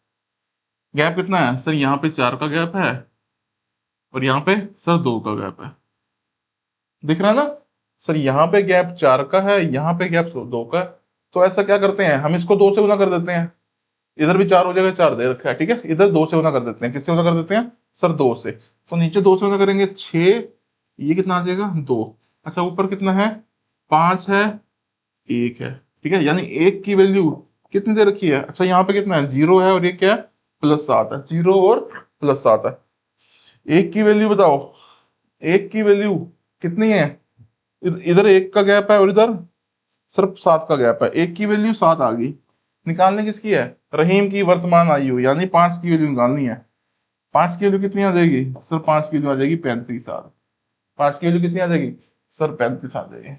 गैप कितना है सर? यहाँ पे 4 का गैप है और यहाँ पे सर 2 का गैप है। दिख रहा है ना सर? यहाँ पे गैप 4 का है, यहाँ पे गैप 2 का है। तो ऐसा क्या करते हैं, हम इसको 2 से गुना कर देते हैं। इधर भी 4 हो जाएगा, 4 दे रखा है। ठीक है, इधर 2 से गुना कर देते हैं। किससे गुना कर देते हैं सर? 2 से। तो नीचे 2 से गुना करेंगे 6, ये कितना आ जाएगा? 2। अच्छा ऊपर कितना है? 5 है, 1 है। ठीक है, यानी 1 की वैल्यू कितनी दे रखी है? अच्छा यहाँ पे कितना है? 0 है और ये क्या है? +7 है। 0 और +7 है। 1 की वैल्यू बताओ, 1 की वैल्यू कितनी है? इधर 1 का गैप है और इधर सिर्फ 7 का गैप है। 1 की वैल्यू 7 आ गई। निकालने किसकी है? रहीम की वर्तमान आयु, यानी 5 की वैल्यू निकालनी है। 5 की वैल्यू कितनी आ जाएगी सर? 5 की वैल्यू आ जाएगी 35 आ। 5 की वैल्यू कितनी आ जाएगी सर? 35 आ जाएगी।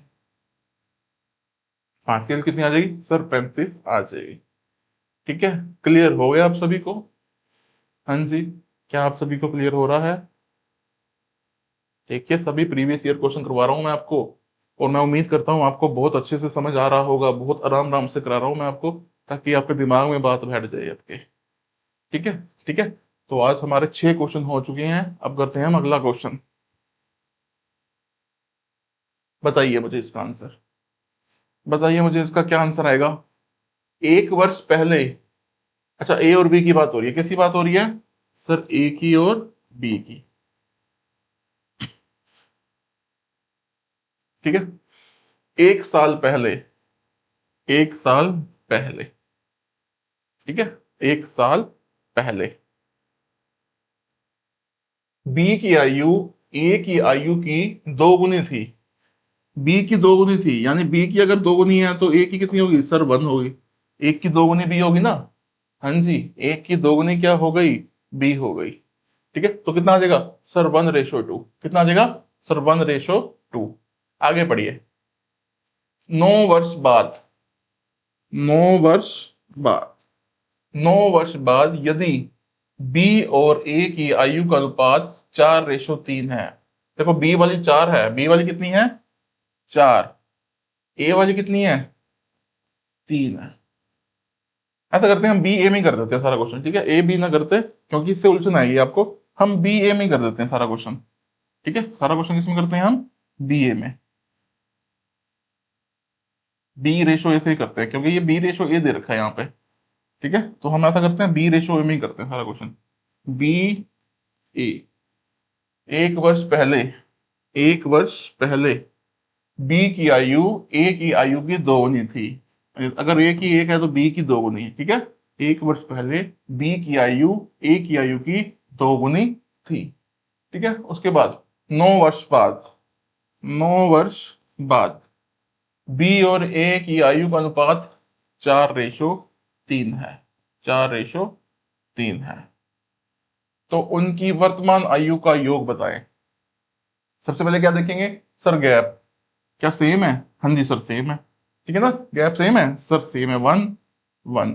5 की वैल्यू कितनी आ जाएगी सर? 35 आ जाएगी। ठीक है, क्लियर हो गया आप सभी को? हाँ जी, क्या आप सभी को क्लियर हो रहा है? देखिए सभी प्रीवियस ईयर क्वेश्चन करवा रहा हूं मैं आपको, और मैं उम्मीद करता हूं आपको बहुत अच्छे से समझ आ रहा होगा। बहुत आराम आराम से करा रहा हूं मैं आपको, ताकि आपके दिमाग में बात बैठ जाए आपके। ठीक है, ठीक है। तो आज हमारे 6 क्वेश्चन हो चुके हैं। अब करते हैं हम अगला क्वेश्चन। बताइए मुझे इसका आंसर, बताइए मुझे इसका क्या आंसर आएगा? 1 वर्ष पहले, अच्छा ए और बी की बात हो रही है। किसकी बात हो रही है सर? ए की और बी की। ठीक है, 1 साल पहले, 1 साल पहले, ठीक है, 1 साल पहले बी की आयु ए की आयु की 2 गुनी थी। बी की 2 गुनी थी, यानी बी की अगर 2 गुनी है तो ए की कितनी होगी सर? 1 होगी। 1 की 2 गुनी बी होगी ना? हाँ जी, 1 की 2 गुनी क्या हो गई? बी हो गई। ठीक है, तो कितना आ जाएगा सर 1:2। कितना आ जाएगा सर 1:2। आगे पढ़िए। 9 वर्ष बाद, 9 वर्ष बाद, 9 वर्ष बाद यदि बी और ए की आयु का अनुपात 4:3 है। देखो बी वाली 4 है, बी वाली कितनी है 4, ए वाली कितनी है 3 है। ऐसा करते हैं हम बी ए में ही कर देते हैं सारा क्वेश्चन, ठीक है, ए बी ना करते क्योंकि इससे उलझन आएगी आपको। हम बी ए में ही कर देते हैं सारा क्वेश्चन, ठीक है। सारा क्वेश्चन किसमें करते हैं हम बी ए में, बी रेशो ए से ही करते हैं क्योंकि ये बी रेशो ए दे रखा है यहाँ पे, ठीक है। तो हम ऐसा करते हैं बी रेशो ए में ही करते हैं सारा क्वेश्चन। बी ए, 1 वर्ष पहले, 1 वर्ष पहले बी की आयु ए की आयु की दोगुनी थी। अगर ए की 1 है तो बी की दोगुनी है, ठीक है। 1 वर्ष पहले बी की आयु ए की आयु की दोगुनी थी, ठीक है। उसके बाद 9 वर्ष बाद, 9 वर्ष बाद बी और ए की आयु का अनुपात 4:3 है, 4:3 है। तो उनकी वर्तमान आयु का योग बताएं। सबसे पहले क्या देखेंगे सर गैप, क्या सेम है, हाँ जी सर सेम है, ठीक है ना, गैप सेम है सर, सेम है 1 1,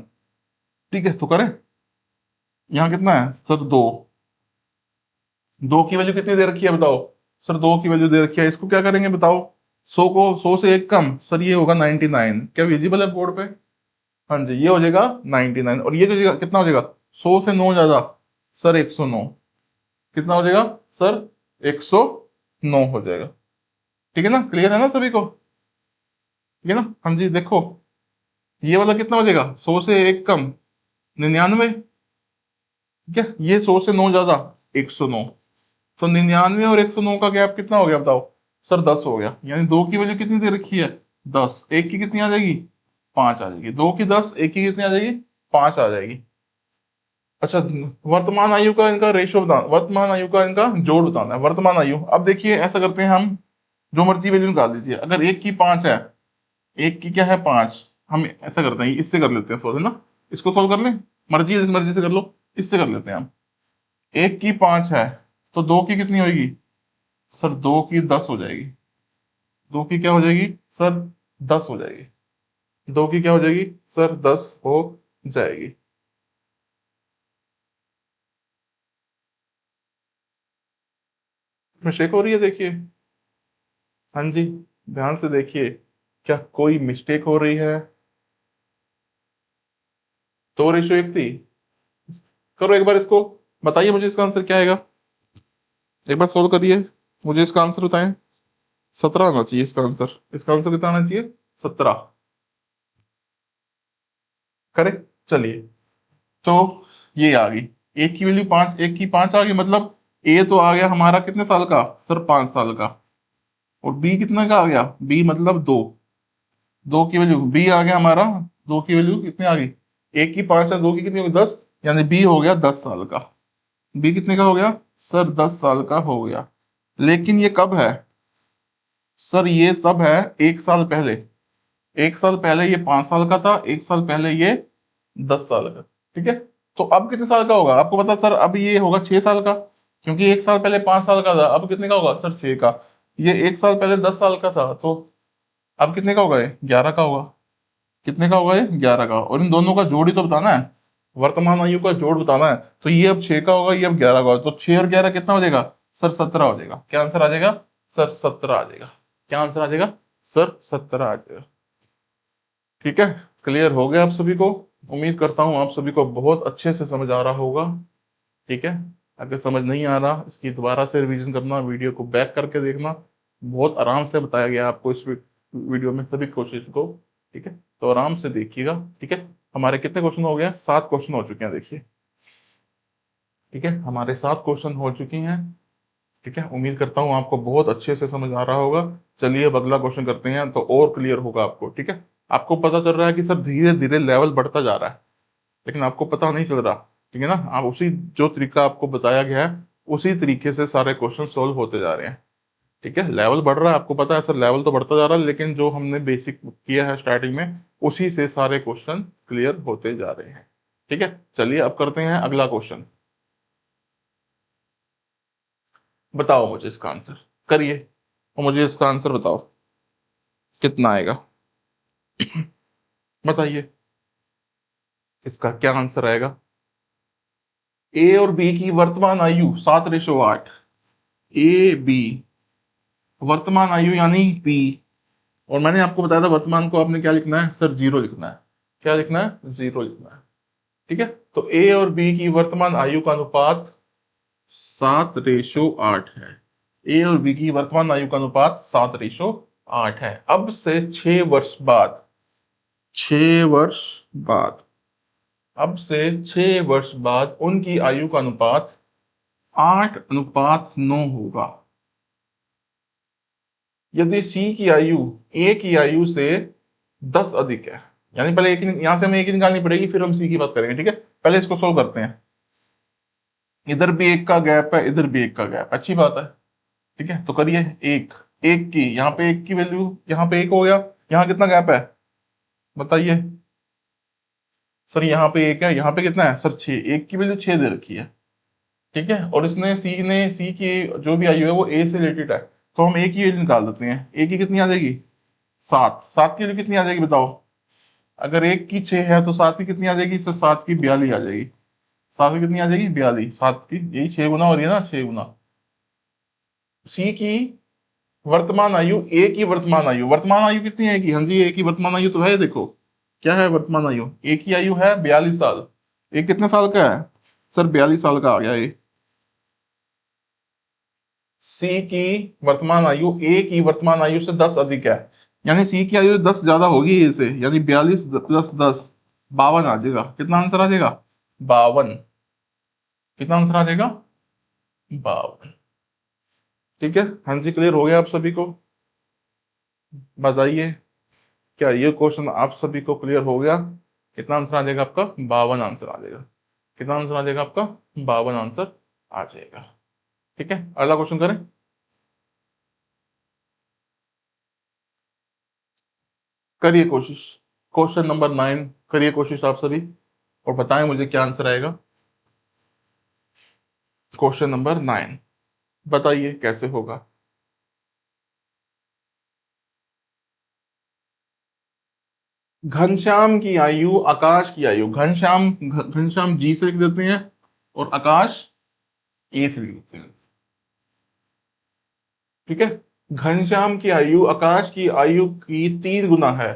ठीक है। तो करें, यहाँ कितना है सर 2, 2 की वैल्यू कितनी दे रखी है बताओ सर, 2 की वैल्यू दे रखी है, इसको क्या करेंगे बताओ, 100 को 100 से 1 कम सर, ये होगा 99। क्या विजिबल है बोर्ड पे, हाँ जी, ये हो जाएगा 99। और ये कितना हो जाएगा 100 से 9 ज्यादा सर 109। कितना हो जाएगा सर 109 हो जाएगा, ठीक है ना, क्लियर है ना सभी को, ठीक है ना। हाँ जी देखो ये वाला कितना हो जाएगा 100 से 1 कम 99, ठीक है। ये 100 से 9 ज्यादा 109, तो 99 और 109 का गैप कितना हो गया बताओ सर 10 हो गया। यानी 2 की वैल्यू कितनी दे रखी है 10, एक की कितनी आ जाएगी 5 आ जाएगी, 2 की 10, एक की कितनी आ जाएगी 5 आ जाएगी। अच्छा, वर्तमान आयु का इनका रेशो बताना, वर्तमान आयु का इनका जोड़ बताना है, वर्तमान आयु। अब देखिए ऐसा करते हैं हम, जो मर्जी वैल्यू निकाल लीजिए। अगर एक की 5 है, एक की क्या है 5, हम ऐसा करते हैं इससे कर लेते हैं सॉल्व, है ना। इसको सॉल्व कर लें, मर्जी जिस मर्जी से कर लो, इससे कर लेते हैं हम। एक की 5 है तो 2 की कितनी होगी सर, 2 की 10 हो जाएगी, 2 की क्या हो जाएगी सर 10 हो जाएगी, 2 की क्या हो जाएगी सर 10 हो जाएगी। मिस्टेक हो रही है देखिए, हाँ जी ध्यान से देखिए, क्या कोई मिस्टेक हो रही है। 2:1 थी, करो एक बार इसको, बताइए मुझे इसका आंसर क्या आएगा, एक बार सोल्व करिए, मुझे इसका आंसर बताएं। 17 आना चाहिए इसका आंसर, इसका आंसर कितना आना चाहिए 17। करें, चलिए, तो ये आ गई, एक की वैल्यू 5, एक की 5 आ गई, मतलब ए तो आ गया हमारा कितने साल का सर 5 साल का, और बी कितना का आ गया, बी मतलब 2, 2 की वैल्यू बी आ गया हमारा, 2 की वैल्यू कितनी आ गई, एक की 5 है, 2 की कितनी होगी 10, यानी बी हो गया 10 साल का। बी कितने का हो गया सर 10 साल का हो गया। लेकिन ये कब है सर, ये सब है 1 साल पहले, 1 साल पहले ये 5 साल का था, 1 साल पहले ये 10 साल का, ठीक है। तो अब कितने साल का होगा आपको पता सर, अब ये होगा 6 साल का, क्योंकि 1 साल पहले 5 साल का था, अब कितने का होगा सर 6 का। ये 1 साल पहले 10 साल का था, तो अब कितने का होगा ये 11 का होगा। कितने का होगा ये 11 का, और इन दोनों का जोड़ ही तो बताना है, वर्तमान आयु का जोड़ बताना है। तो ये अब 6 का होगा, ये अब 11 का होगा, तो 6 और 11 कितना हो जाएगा सर 17 हो जाएगा। क्या आंसर आ जाएगा सर 17 आ जाएगा, क्या आंसर आ जाएगा सर 17 आ जाएगा, ठीक है। क्लियर हो गया आप सभी को, उम्मीद करता हूँ आप सभी को बहुत अच्छे से समझ आ रहा होगा, ठीक है। अगर समझ नहीं आ रहा इसकी दोबारा से रिवीजन करना, वीडियो को बैक करके देखना, बहुत आराम से बताया गया आपको इस वीडियो में सभी कोशिश को, ठीक है। तो आराम से देखिएगा, ठीक है। हमारे कितने क्वेश्चन हो गए, 7 क्वेश्चन हो चुके हैं देखिए, ठीक है, हमारे 7 क्वेश्चन हो चुके हैं, ठीक है। उम्मीद करता हूँ आपको बहुत अच्छे से समझ आ रहा होगा। चलिए अब अगला क्वेश्चन करते हैं तो और क्लियर होगा आपको, ठीक है। आपको पता चल रहा है कि सर धीरे धीरे लेवल बढ़ता जा रहा है, लेकिन आपको पता नहीं चल रहा, ठीक है ना। आप उसी जो तरीका आपको बताया गया है उसी तरीके से सारे क्वेश्चन सोल्व होते जा रहे हैं, ठीक है। लेवल बढ़ रहा है, आपको पता है सर लेवल तो बढ़ता जा रहा है, लेकिन जो हमने बेसिक किया है स्टार्टिंग में उसी से सारे क्वेश्चन क्लियर होते जा रहे हैं, ठीक है। चलिए अब करते हैं अगला क्वेश्चन। बताओ मुझे इसका आंसर, करिए और मुझे इसका आंसर बताओ कितना आएगा। बताइए इसका क्या आंसर आएगा। ए और बी की वर्तमान आयु 7:8। ए बी वर्तमान आयु यानी पी, और मैंने आपको बताया था वर्तमान को आपने क्या लिखना है सर, जीरो लिखना है। क्या लिखना है, जीरो लिखना है। ठीक है, तो ए और बी की वर्तमान आयु का अनुपात 7:8 है। ए और बी की वर्तमान आयु का अनुपात 7:8 है। अब से 6 वर्ष बाद, 6 वर्ष बाद, अब से 6 वर्ष बाद उनकी आयु का अनुपात 8:9 होगा। यदि सी की आयु ए की आयु से 10 अधिक है, यानी पहले एक यहां से हमें एक ही निकालनी पड़ेगी, फिर हम सी की बात करेंगे। ठीक है, पहले इसको सोल्व करते हैं। इधर भी एक का गैप है, इधर भी एक का गैप, अच्छी बात है। ठीक है, तो करिए। एक, एक की यहाँ पे एक की वैल्यू, यहाँ पे एक हो गया। यहाँ कितना गैप है बताइए सर, यहाँ पे एक है, यहाँ पे कितना है सर 6, एक की वैल्यू 6 दे रखी है। ठीक है, और इसने सी की जो भी आयु है वो ए से रिलेटेड है, तो हम ए की वैल्यू निकाल देते हैं। ए की कितनी आ जाएगी 7, 7 की वैल्यू कितनी आ जाएगी बताओ। अगर एक की 6 है तो 7 की कितनी आ जाएगी सर, 7 की 42 आ जाएगी। 7 की कितनी आ जाएगी 42, 7 की यही 6 गुना हो रही है ना, 6 गुना। सी की वर्तमान आयु, ए की वर्तमान आयु, वर्तमान आयु कितनी है हाँ जी, ए की वर्तमान आयु तो है, देखो क्या है वर्तमान आयु, ए की आयु है 42 साल। ए कितने साल का है सर, 42 साल का आ गया ए। सी की वर्तमान आयु ए की वर्तमान आयु से 10 अधिक है, यानी सी की आयु 10 ज्यादा होगी ए से, यानी 42 प्लस 10 52 आ जाएगा। कितना आंसर आ जाएगा 52। कितना आंसर आ जाएगा 52। ठीक है, हाँ जी, क्लियर हो गया आप सभी को। बताइए क्या ये क्वेश्चन आप सभी को क्लियर हो गया। कितना आंसर आ जाएगा आपका 52 आंसर आ जाएगा। कितना आंसर आ जाएगा आपका 52 आंसर आ जाएगा। ठीक है, अगला क्वेश्चन करें। करिए कोशिश, क्वेश्चन नंबर 9 करिए कोशिश आप सभी, और बताएं मुझे क्या आंसर आएगा। क्वेश्चन नंबर 9 बताइए कैसे होगा। घनश्याम की आयु आकाश की आयु, घनश्याम जी से लिख देते हैं और आकाश ए से लिख देते हैं। ठीक है, घनश्याम की आयु आकाश की आयु की 3 गुना है।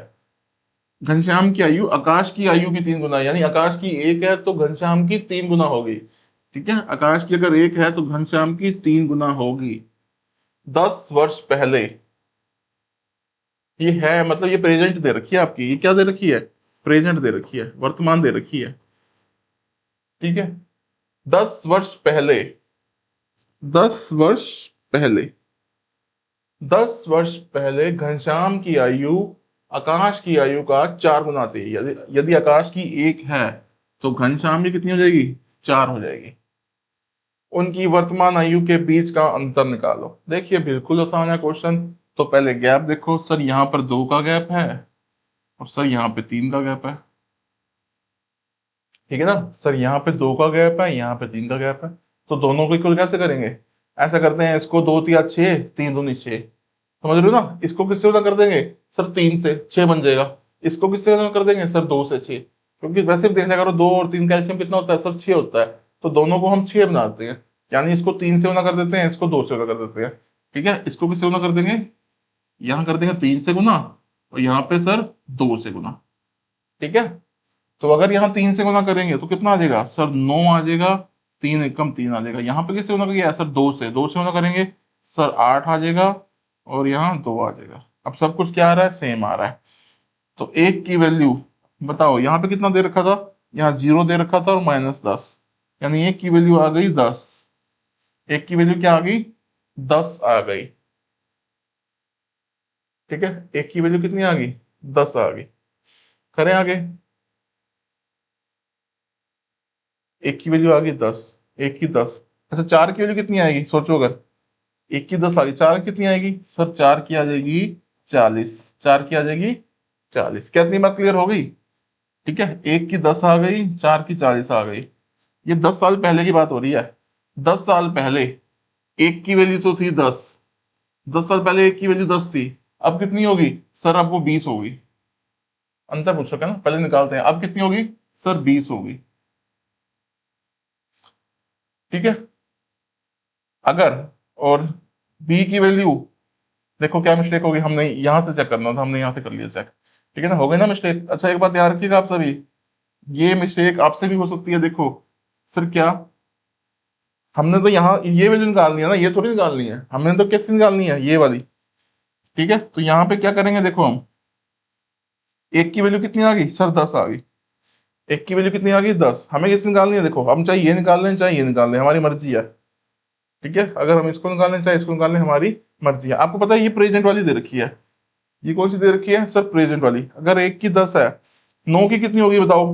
घनश्याम की आयु आकाश की आयु की 3 गुना, यानी आकाश की 1 है तो घनश्याम की 3 गुना होगी। ठीक है, आकाश की अगर 1 है तो घनश्याम की 3 गुना होगी। 10 वर्ष पहले, ये है मतलब ये प्रेजेंट दे रखी है आपकी, ये क्या दे रखी है, प्रेजेंट दे रखी है, वर्तमान दे रखी है। ठीक है, 10 वर्ष पहले, 10 वर्ष पहले, 10 वर्ष पहले घनश्याम की आयु आकाश की आयु का 4 गुना थी। यदि यदि आकाश की 1 है तो घनश्याम की कितनी हो जाएगी 4 हो जाएगी। उनकी वर्तमान आयु के बीच का अंतर निकालो। देखिए बिल्कुल आसान है क्वेश्चन। तो पहले गैप देखो सर, यहाँ पर 2 का गैप है और सर यहाँ पे 3 का गैप है। ठीक है ना सर, यहाँ पे 2 का गैप है, यहाँ पे 3 का गैप है, तो दोनों को इक्वल कैसे करेंगे। ऐसा करते हैं, इसको 2 तिया 6, 3 दूनी 6, समझ रहे हो ना। इसको किससे गुना कर देंगे सर, 3 से 6 बन जाएगा। इसको किससे गुना कर देंगे सर, 2 से 6, क्योंकि वैसे भी देखा करो 2 और 3 का एलसीएम कितना होता है सर, 6 होता है। तो दोनों को हम 6 बनाते हैं, यानी इसको 3 से गुना कर देते हैं, इसको 2 से गुना कर देते हैं। ठीक है, इसको किससे गुना कर देंगे, यहाँ कर देंगे 3 से गुना और यहाँ पे सर 2 से गुना। ठीक है, तो अगर यहाँ 3 से गुना करेंगे तो कितना आ जाएगा सर, 9 आ जाएगा। 3 एकम 3 आ जाएगा। यहाँ पे किससे गुना किया सर, 2 से गुना करेंगे सर 8 आ जाएगा और यहाँ 2 आ जाएगा। अब सब कुछ क्या आ रहा है, सेम आ रहा है। तो एक की वैल्यू बताओ, यहाँ पे कितना दे रखा था, यहाँ 0 दे रखा था और -10, यानी एक की वैल्यू आ गई 10। एक की वैल्यू क्या आ गई 10 आ गई। ठीक है, एक की वैल्यू कितनी आ गई 10 आ गई। करें आगे, एक की वैल्यू आ गई 10, एक की 10। अच्छा, 4 की वैल्यू कितनी आएगी सोचो, अगर एक की 10 आ गई, 4 कितनी आएगी सर, 4 की आ जाएगी 40, 4 की आ जाएगी 40। क्या इतनी बात क्लियर हो गई। ठीक है, एक की 10 आ गई, 4 की 40 आ गई। ये 10 साल पहले की बात हो रही है, 10 साल पहले। एक की वैल्यू तो थी 10, 10 साल पहले एक की वैल्यू 10 थी, अब कितनी होगी सर? अब वो 20 होगी। अंतर पूछ रखा है ना, पहले निकालते हैं, अब कितनी होगी सर? 20 होगी। ठीक है। अगर और बी की वैल्यू, देखो क्या मिस्टेक होगी, हमने यहां से चेक करना था, हमने यहां से कर लिया चेक। ठीक है ना, हो गई ना मिस्टेक। अच्छा एक बात याद रखिएगा आप सभी, ये मिस्टेक आपसे भी हो सकती है। देखो सर क्या, हमने तो यहाँ ये वैल्यू निकालनी है ना, ये थोड़ी निकालनी है, हमने तो कैसे निकालनी है? ये वाली। ठीक है, तो यहाँ पे क्या करेंगे, देखो हम एक की वैल्यू कितनी आ गई सर? 10 आ गई। एक की वैल्यू कितनी आ गई? 10। हमें किससे निकालनी है? देखो हम चाहे ये निकाल लें चाहे ये निकाल लें, हमारी मर्जी है। ठीक है, अगर हम इसको निकाल लें चाहे इसको निकाल लें, हमारी मर्जी है। आपको पता है ये प्रेजेंट वाली दे रखी है, ये कौन सी दे रखी है सर? प्रेजेंट वाली। अगर एक की 10 है, 9 की कितनी होगी बताओ?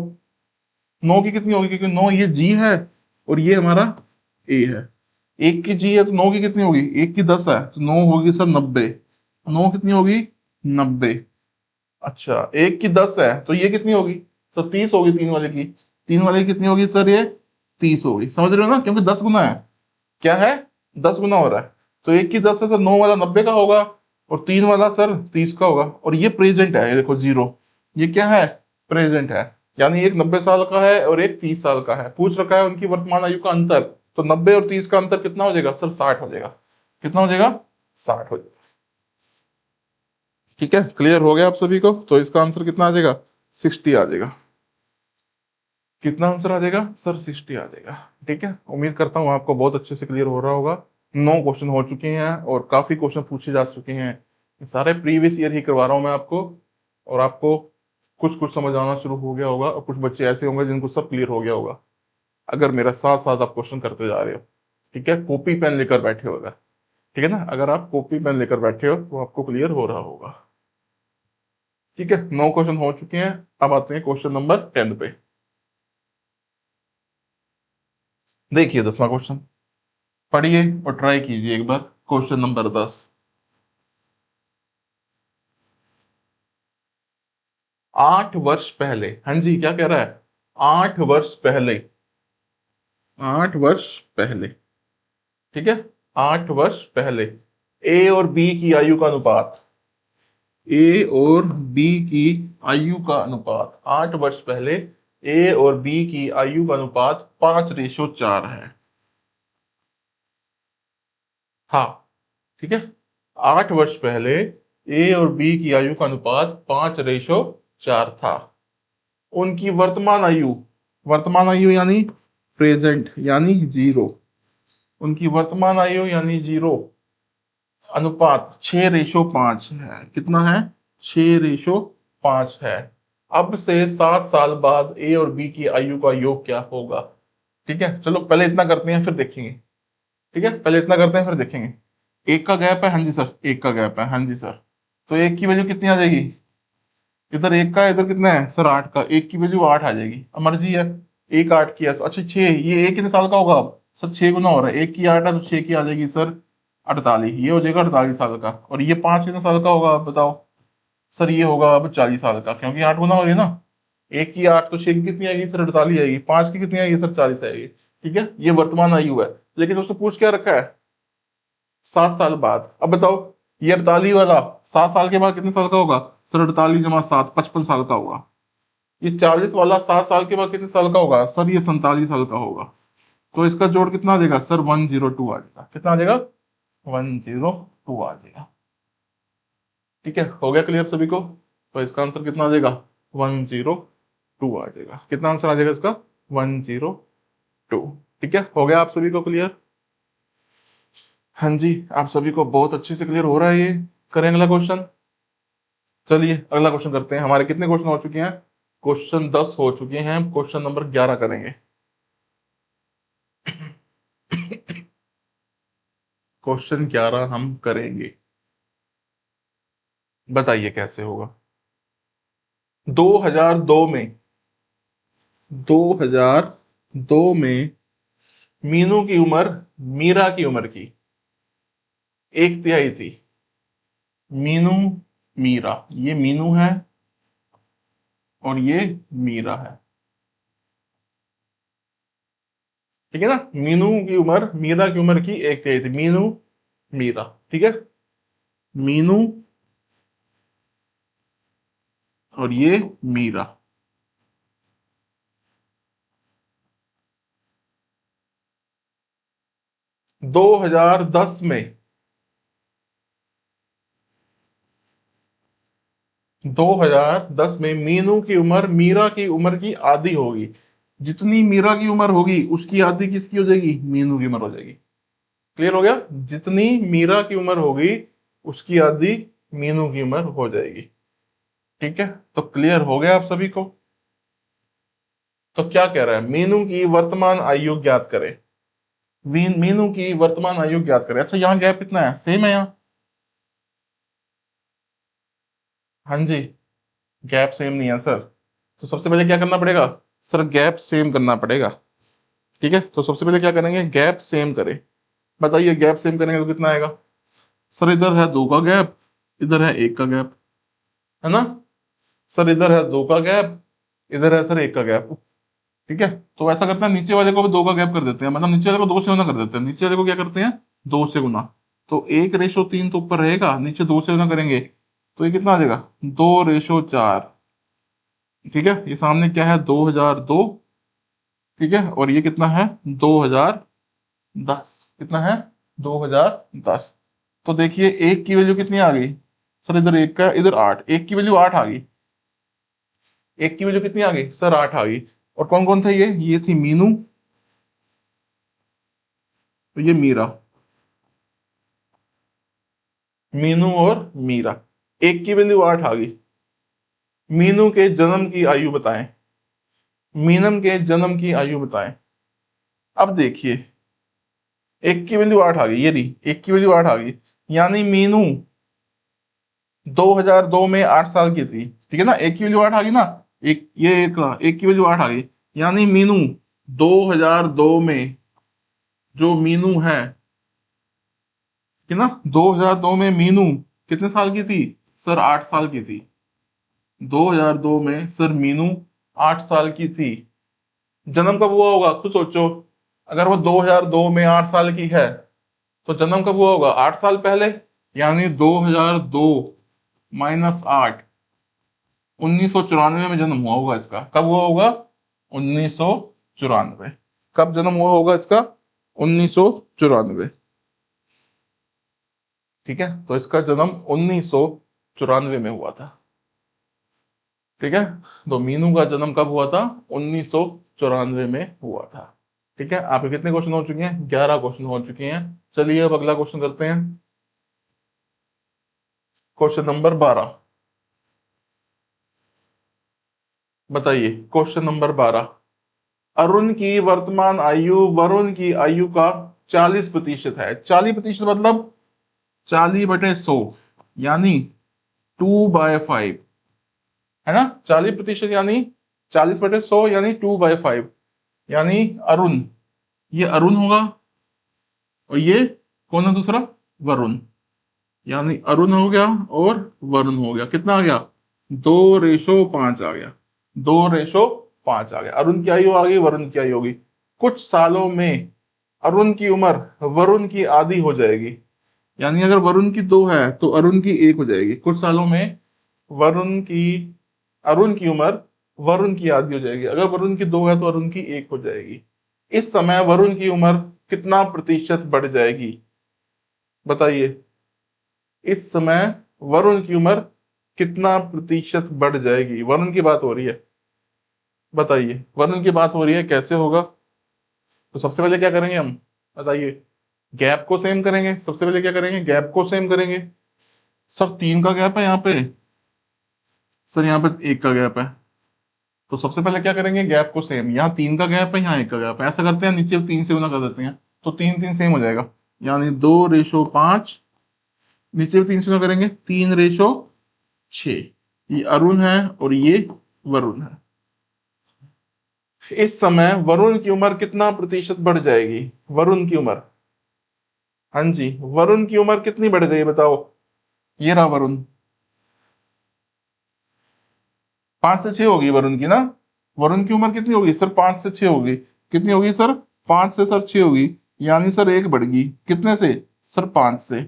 9 की कितनी होगी? क्योंकि 9 ये जी है और ये हमारा ए है। एक की जी है तो 9 की कितनी होगी? एक की 10 है तो 9 होगी सर 90। 9 कितनी होगी? 90। अच्छा एक की 10 है तो ये कितनी होगी? तो 30 होगी, तीन वाले की। तीन वाले की कितनी होगी सर? ये 30 होगी। समझ रहे हो ना, क्योंकि 10 गुना है। क्या है? 10 गुना हो रहा है। तो एक की 10 है सर, 9 वाला 90 का होगा और तीन वाला सर 30 का होगा। और ये प्रेजेंट है, ये देखो जीरो, ये क्या है? प्रेजेंट है। यानी एक 90 साल का है और एक 30 साल का है। पूछ रखा है उनकी वर्तमान आयु का अंतर, तो 90 और 30 का अंतर कितना हो जाएगा सर? 60 हो जाएगा। कितना हो जाएगा? 60 हो जाएगा। ठीक है, क्लियर हो गया आप सभी को? तो इसका आंसर कितना आ जाएगा? 60 आ जाएगा। कितना आंसर आ जाएगा सर? 60 आ जाएगा। ठीक है, उम्मीद करता हूँ आपको बहुत अच्छे से क्लियर हो रहा होगा। 9 क्वेश्चन हो चुके हैं और काफी क्वेश्चन पूछे जा चुके हैं। ये सारे प्रीवियस ईयर ही करवा रहा हूँ मैं आपको, और आपको कुछ कुछ समझ आना शुरू हो गया होगा और कुछ बच्चे ऐसे होंगे जिनको सब क्लियर हो गया होगा, अगर मेरा साथ साथ आप क्वेश्चन करते जा रहे हो। ठीक है, कॉपी पेन लेकर बैठे हो अगर। ठीक है ना, अगर आप कॉपी पेन लेकर बैठे हो तो आपको क्लियर हो रहा होगा। ठीक है, 9 क्वेश्चन हो चुके हैं। अब आते हैं क्वेश्चन नंबर 10 पे। देखिए 10वां क्वेश्चन, पढ़िए और ट्राई कीजिए एक बार। क्वेश्चन नंबर 10, 8 वर्ष पहले, हाँ जी क्या कह रहा है? 8 वर्ष पहले, 8 वर्ष पहले। ठीक है, 8 वर्ष पहले ए और बी की आयु का अनुपात, ए और बी की आयु का अनुपात 8 वर्ष पहले ए और बी की आयु का अनुपात 5:4 है। था। ठीक है, 8 वर्ष पहले ए और बी की आयु का अनुपात 5:4 था। उनकी वर्तमान आयु, वर्तमान आयु यानी प्रेजेंट यानी जीरो, उनकी वर्तमान आयु यानी जीरो अनुपात 6:5 है। कितना है? 6:5 है। अब से 7 साल बाद ए और बी की आयु का योग क्या होगा? ठीक है, चलो पहले इतना करते हैं फिर देखेंगे। ठीक है, पहले इतना करते हैं फिर देखेंगे। एक का गैप है, हाँ जी सर, एक का गैप है, हाँ जी सर। तो एक की वैल्यू कितनी आ जाएगी? इधर एक का, इधर कितना है सर? 8 का। एक की वैल्यू 8 आ जाएगी, अब मर्जी है। एक 8 किया तो अच्छा 6, ये एक कितने साल का होगा अब सर? 6 गुना हो रहा है, एक की 8 है तो 6 की आ जाएगी सर 48, ये हो जाएगा 48 साल का। और ये 5 कितने साल का होगा आप बताओ? सर ये होगा अब 40 साल का, क्योंकि 8 गुना हो रही है ना। एक की 8 तो 6 की कितनी आएगी सर? 48 आएगी। 5 की कितनी आएगी सर? 40 आएगी। ठीक है, ये वर्तमान आयु है। लेकिन उससे पूछ क्या रखा है? 7 साल बाद। अब बताओ, ये 48 वाला 7 साल के बाद कितने साल का होगा सर? 48 × 7 55 साल का होगा। ये 40 वाला 7 साल के बाद कितने साल का होगा सर? ये 47 साल का होगा। तो इसका जोड़ कितना आ जाएगा सर? 102 आ जाएगा। कितना आ जाएगा? 102 आ जाएगा। ठीक है, हो गया क्लियर सभी को? तो इसका आंसर कितना आ जाएगा? 102 आ जाएगा। कितना आंसर आ जाएगा इसका? 102। ठीक है, हो गया आप सभी को क्लियर? हाँ जी, आप सभी को बहुत अच्छे से क्लियर हो रहा है ये। करें अगला क्वेश्चन। चलिए अगला क्वेश्चन करते हैं। हमारे कितने क्वेश्चन हो चुके हैं? क्वेश्चन 10 हो चुके हैं, क्वेश्चन नंबर 11 करेंगे। क्वेश्चन 11 हम करेंगे, बताइए कैसे होगा। 2002 में, 2002 में मीनू की उम्र मीरा की उम्र की 1/3 थी। मीनू, मीरा, ये मीनू है और ये मीरा है। ठीक है ना। मीनू की उम्र मीरा की उम्र की 1/3 थी। मीनू, मीरा, ठीक है। मीनू और ये मीरा। 2010 में 2010 में मीनू की उम्र मीरा की उम्र की आधी होगी। जितनी मीरा की उम्र होगी उसकी आधी किसकी हो जाएगी? मीनू की उम्र हो जाएगी। क्लियर हो गया? जितनी मीरा की उम्र होगी उसकी आधी मीनू की उम्र हो जाएगी। ठीक है, तो क्लियर हो गया आप सभी को। तो क्या कह रहा है? मीनू की वर्तमान आयु ज्ञात करें। मीनू की वर्तमान आयु ज्ञात करें। अच्छा, यहाँ गैप कितना है? सेम है यहाँ? हाँ जी, गैप सेम नहीं है सर। तो सबसे पहले क्या करना पड़ेगा? सर गैप सेम करना पड़ेगा। ठीक है, तो सबसे पहले क्या करेंगे? गैप सेम करें। बताइए, गैप सेम करेंगे तो कितना आएगा? सर इधर है 2 का गैप, इधर है 1 का गैप, है ना। सर इधर है 2 का गैप, इधर है सर 1 का गैप। ठीक है, तो ऐसा करते हैं, नीचे वाले को भी 2 का गैप कर देते हैं, मतलब नीचे वाले को 2 से गुना कर देते हैं। नीचे वाले को क्या करते हैं? 2 से गुना। तो 1/3 तो ऊपर रहेगा, नीचे 2 से गुना करेंगे तो ये कितना आ जाएगा? 2/4। ठीक है, ये सामने क्या है? 2002। ठीक है, और ये कितना है? 2010। कितना है? 2010। तो देखिए, एक की वैल्यू कितनी आ गई? सर इधर 1 का, इधर 8, एक की वैल्यू 8 आ गई। एक की वैल्यू कितनी आ गई? सर 8 आ गई। और कौन कौन थे ये थी मीनू, तो ये मीरा। मीनू और मीरा। एक की वैल्यू 8 आ गई। मीनू के जन्म की आयु बताएं। मीनम के जन्म की आयु बताएं। अब देखिए, एक की वैल्यू 8 आ गई, ये रही, एक की वैल्यू 8 आ गई। यानी मीनू 2002 में 8 साल की थी। ठीक है ना, एक की वैल्यू 8 आ गई ना। एक की वैल्यू 8 आ गई। यानी मीनू 2002 में, जो मीनू है, कि ना, 2002 में मीनू कितने साल की थी? सर 8 साल की थी। 2002 में सर मीनू 8 साल की थी। जन्म कब हुआ होगा? खुद सोचो। अगर वो 2002 में 8 साल की है तो जन्म कब हुआ होगा? 8 साल पहले। यानी 2002 -8, 1994 में जन्म हुआ होगा इसका। कब हुआ होगा? 1994। कब जन्म हुआ होगा इसका? 1994। ठीक है, तो इसका जन्म 1994 में हुआ था। ठीक है, तो मीनू का जन्म कब हुआ था? 1994 में हुआ था। ठीक है, आपके कितने क्वेश्चन हो चुके हैं? 11 क्वेश्चन हो चुके हैं। चलिए अब अगला क्वेश्चन करते हैं। Question number 12। बताइए, क्वेश्चन नंबर 12। अरुण की वर्तमान आयु वरुण की आयु का 40% है। 40% मतलब 40/100, यानी 2/5, है ना। 40% यानी 40/100 यानी 2/5। यानी अरुण, ये अरुण होगा, और ये कौन है दूसरा? वरुण। यानी अरुण हो गया और वरुण हो गया। कितना आ गया? 2/5 आ गया। 2/5 आ गया। अरुण की आयु आ गई, वरुण की आयु होगी। कुछ सालों में अरुण की उम्र वरुण की आधी हो जाएगी। यानी अगर वरुण की 2 है तो अरुण की 1 हो जाएगी। कुछ सालों में वरुण की अरुण की उम्र वरुण की आधी हो जाएगी। अगर वरुण की 2 है तो अरुण की 1 हो जाएगी। इस समय वरुण की उम्र कितना प्रतिशत बढ़ जाएगी? बताइए, इस समय वरुण की उम्र कितना प्रतिशत बढ़ जाएगी? वरुण की बात हो रही है। बताइए, वरुण की बात हो रही है, कैसे होगा? तो सबसे पहले क्या करेंगे हम? बताइए। गैप को सेम करेंगे। सबसे पहले क्या करेंगे? गैप को सेम करेंगे। सर 3 का गैप है यहाँ पे, सर यहाँ पे 1 का गैप है। तो सबसे पहले क्या करेंगे? गैप को सेम। यहाँ 3 का गैप है, यहाँ 1 का गैप है। ऐसा करते हैं, नीचे 3 से गुना कर देते हैं, तो 3 सेम हो जाएगा। यानी 2/5। नीचे भी 3 से गुना करेंगे, 3/6। ये अरुण है और ये वरुण है। इस समय वरुण की उम्र कितना प्रतिशत बढ़ जाएगी? वरुण की उम्र, हाँ जी, वरुण की उम्र कितनी बढ़ गई बताओ? ये रहा वरुण। 5 से 6 होगी वरुण की ना। वरुण की उम्र कितनी होगी सर? 5 से 6 होगी। कितनी होगी सर? 5 से सर 6 होगी, यानी सर 1 बढ़ गई कितने से सर 5 से।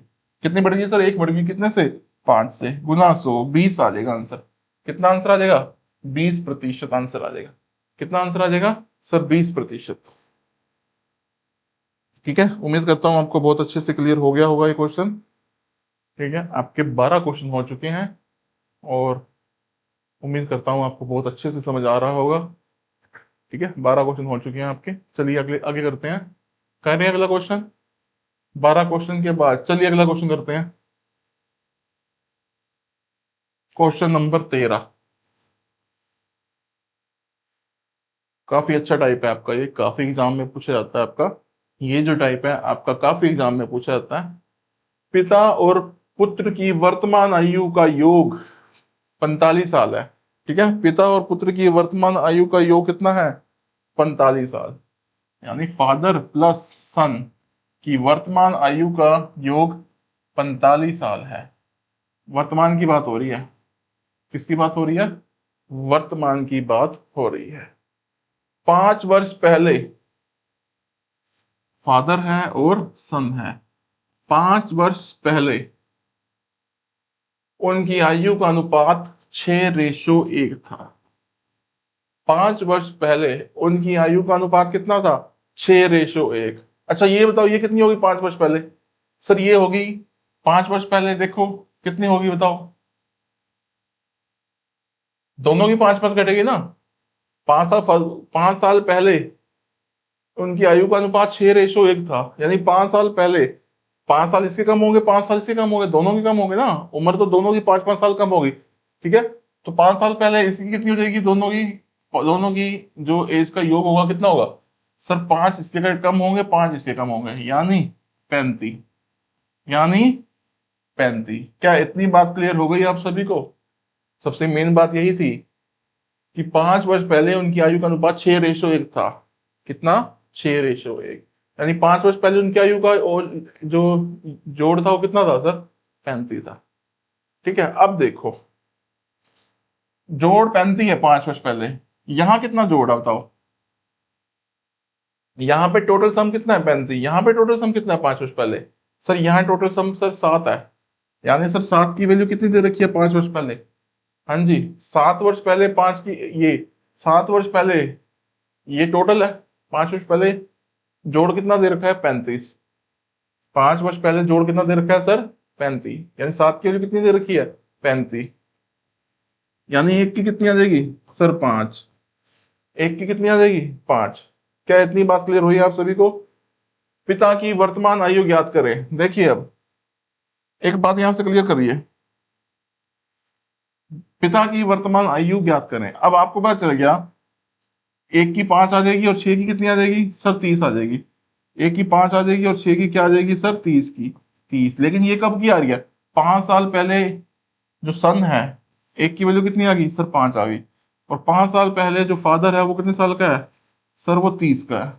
कितनी बढ़ गई सर 1 बढ़ गई कितने से 5 से, गुना 100, 20 आ जाएगा आंसर। कितना आंसर आ जाएगा 20% आंसर आ जाएगा। कितना आंसर आ जाएगा सर 20%। ठीक है, उम्मीद करता हूं आपको बहुत अच्छे से क्लियर हो गया होगा ये क्वेश्चन। ठीक है, आपके 12 क्वेश्चन हो चुके हैं और उम्मीद करता हूं आपको बहुत अच्छे से समझ आ रहा होगा। ठीक है, 12 क्वेश्चन हो चुके हैं आपके। चलिए अगले आगे करते हैं, कर रहे हैं अगला क्वेश्चन। 12 क्वेश्चन के बाद चलिए अगला क्वेश्चन करते हैं। Question number 13। काफी अच्छा टाइप है आपका ये, काफी एग्जाम में पूछा जाता है आपका। ये जो टाइप है आपका काफी एग्जाम में पूछा जाता है। पिता और पुत्र की वर्तमान आयु का योग 45 साल है। ठीक है, पिता और पुत्र की वर्तमान आयु का योग कितना है 45 साल। यानी फादर प्लस सन की वर्तमान आयु का योग 45 साल है। वर्तमान की बात हो रही है, किसकी बात हो रही है वर्तमान की बात हो रही है। 5 वर्ष पहले फादर है और सन है। 5 वर्ष पहले उनकी आयु का अनुपात 6:1 था। 5 वर्ष पहले उनकी आयु का अनुपात कितना था 6:1। अच्छा ये बताओ ये कितनी होगी 5 वर्ष पहले। सर ये होगी 5 वर्ष पहले, देखो कितनी होगी बताओ। दोनों की 5-5 कटेगी ना। 5 साल पहले उनकी आयु का अनुपात 6:1 था, यानी 5 साल पहले 5 साल इसके कम होंगे, 5 साल इसके कम होंगे, दोनों के कम होंगे ना, उम्र तो दोनों की 5-5 साल कम होगी। ठीक है, तो 5 साल पहले इसकी कितनी हो जाएगी, दोनों की जो एज का योग होगा कितना होगा सर 5 इसके कम होंगे, 5 इसके कम होंगे, यानी 35। यानी 35। क्या इतनी बात क्लियर हो गई आप सभी को। सबसे मेन बात यही थी कि 5 वर्ष पहले उनकी आयु का अनुपात 6:1 था। कितना 6:1, यानी 5 वर्ष पहले उनकी आयु का और जो जोड़ था वो कितना था सर 35 था। ठीक है, अब देखो जोड़ 35 है 5 वर्ष पहले, यहां कितना जोड़ है बताओ। यहाँ पे टोटल सम कितना है 35, यहाँ पे टोटल सम कितना है 5 वर्ष पहले। सर यहाँ टोटल सम सर 7 है, यानी सर 7 की वैल्यू कितनी दे रखी है 5 वर्ष पहले। हाँ जी, 7 वर्ष पहले 5 की ये 7 वर्ष पहले ये टोटल है। 5 वर्ष पहले जोड़ कितना दे रखा है 35। 5 वर्ष पहले जोड़ कितना दे रखा है सर 35, यानी 7 की वैल्यू कितनी दे रखी है 35। यानी एक की कितनी आ जाएगी सर 5, एक की कितनी आ जाएगी 5। क्या इतनी बात क्लियर हुई आप सभी को। पिता की वर्तमान आयु ज्ञात करें। देखिए अब एक बात यहां से क्लियर करिए, पिता की वर्तमान आयु ज्ञात करें। अब आपको पता चल गया एक की 5 आ जाएगी और 6 की कितनी आ जाएगी सर 30 आ जाएगी। एक की 5 आ जाएगी और 6 की क्या आ जाएगी सर 30 की 30। लेकिन ये कब की आ रही है 5 साल पहले जो सन है, एक की वैल्यू कितनी आ गई सर 5 आ गई, और 5 साल पहले जो फादर है वो कितने साल का है सर वो 30 का है।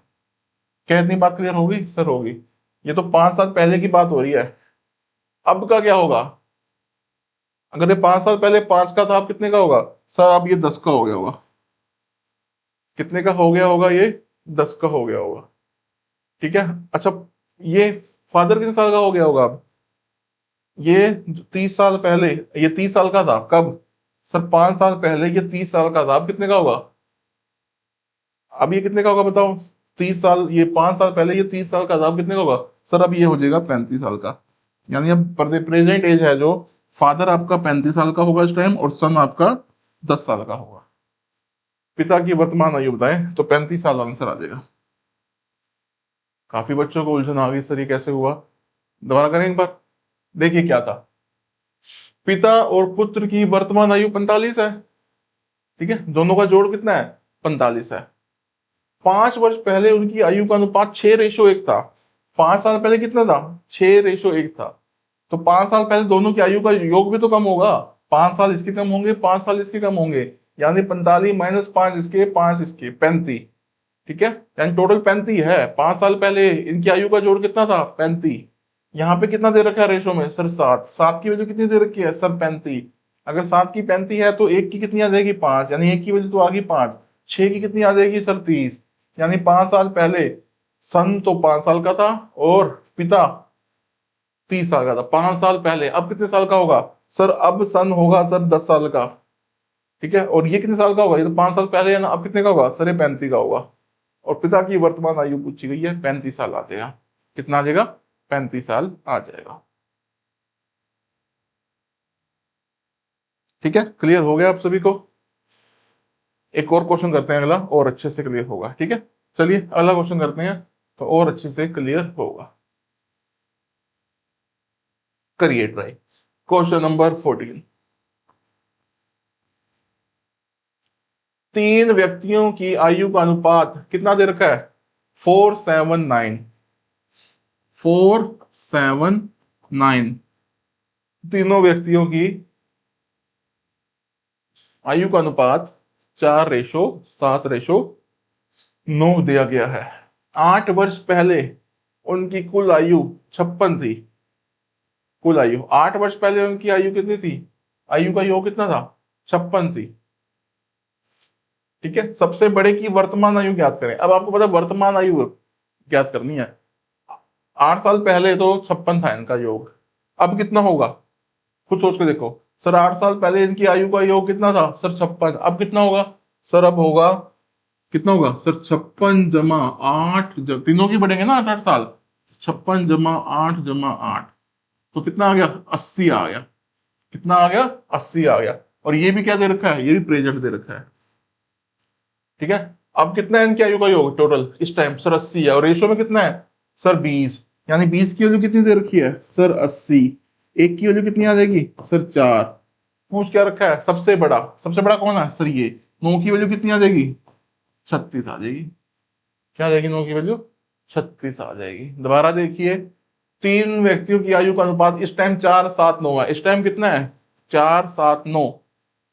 क्या इतनी बात क्लियर होगी सर होगी। ये तो 5 साल पहले की बात हो रही है। अब का क्या होगा, अगर ये 5 साल पहले 5 का था अब कितने का होगा सर, अब ये 10 का हो गया होगा। कितने का हो गया होगा ये 10 का हो गया होगा। ठीक है, अच्छा ये फादर कितने साल का हो गया होगा अब, ये 30 साल पहले ये 30 साल का था कब सर 5 साल पहले ये 30 साल का था, अब कितने का होगा, अब ये कितने का होगा बताओ। 30 साल ये 5 साल पहले ये 30 साल का था, अब कितने का होगा सर, अब ये हो जाएगा 35 साल का। यानी अब प्रेजेंट एज है जो फादर आपका 35 साल का होगा इस टाइम, और सन आपका 10 साल का होगा। पिता की वर्तमान आयु बताएं तो 35 साल आंसर आ जाएगा। काफी बच्चों को उलझन आ गई सर ये कैसे हुआ, दोबारा करें एक बार। देखिए क्या था, पिता और पुत्र की वर्तमान आयु 45 है। ठीक है, दोनों का जोड़ कितना है 45 है। 5 वर्ष पहले उनकी आयु का अनुपात 6:1 था। 5 साल पहले कितना था 6:1 था। तो 5 साल पहले दोनों की आयु का योग भी तो कम होगा। 5 साल इसके कम होंगे, 5 साल इसके कम होंगे, यानी 45 माइनस 5 इसके 5 इसके 35। ठीक है, यानी टोटल 35 है। 5 साल पहले इनकी आयु का जोड़ कितना था 35। यहाँ पे कितना दे रखा है रेशो में सर 7। 7 की वैल्यू कितनी दे रखी है सर 35। अगर 7 की 35 है तो एक की कितनी आ जाएगी 5, यानी एक की वैल्यू तो आ गई 5। 6 की कितनी आ जाएगी सर 30, यानी 5 साल पहले सन तो 5 साल का था और पिता 30 साल का था 5 साल पहले। अब कितने साल का होगा सर? अब सन होगा सर 10 साल का, ठीक है। और ये कितने साल का होगा? ये तो 5 साल पहले है ना। अब कितने का होगा सर? ये 35 का होगा। और पिता की वर्तमान आयु पूछी गई है, 35 साल आ जाएगा। कितना आ जाएगा? 35 साल आ जाएगा। ठीक है, क्लियर हो गया आप सभी को? एक और क्वेश्चन करते हैं अगला, और अच्छे से क्लियर होगा। ठीक है, चलिए अगला क्वेश्चन करते हैं तो और अच्छे से क्लियर होगा। करिए ट्राई। Question number 14। 3 व्यक्तियों की आयु का अनुपात कितना दे रखा है? 4:7:9। 4:7:9। तीनों व्यक्तियों की आयु का अनुपात 4:7:9 दिया गया है। 8 वर्ष पहले उनकी कुल आयु 56 थी। कुल आयु 8 वर्ष पहले उनकी आयु कितनी थी? आयु का योग कितना था? 56 थी। ठीक है, सबसे बड़े की वर्तमान आयु ज्ञात करें। अब आपको पता है वर्तमान आयु ज्ञात करनी है। 8 साल पहले तो 56 था इनका योग, अब कितना होगा? खुद सोच के देखो सर। 8 साल पहले इनकी आयु का योग कितना था सर? 56। अब कितना होगा सर? अब होगा कितना होगा सर? 56 + 8, जब तीनों की बढ़ेंगे ना 8-8 साल, 56 + 8 + 8 तो कितना आ गया? 80 आ गया। कितना आ गया? 80 आ गया। और ये भी क्या दे रखा है? ये भी प्रेजेंट दे रखा है। ठीक है, अब कितना है इनकी आयु का योग टोटल इस टाइम? सर 80 है। और रेशियो में कितना है सर? 20। यानी 20 की वैल्यू कितनी दे रखी है सर? 80। एक की वैल्यू कितनी आ जाएगी सर? 4। पूछ क्या रखा है? सबसे बड़ा। सबसे बड़ा कौन है सर? ये। 9 की वैल्यू कितनी आ जाएगी? 36 आ जाएगी। क्या आ जाएगी? 9 की वैल्यू 36 आ जाएगी। दोबारा देखिए, 3 व्यक्तियों की आयु का अनुपात इस टाइम 4:7:9 है। इस टाइम कितना है? 4:7:9।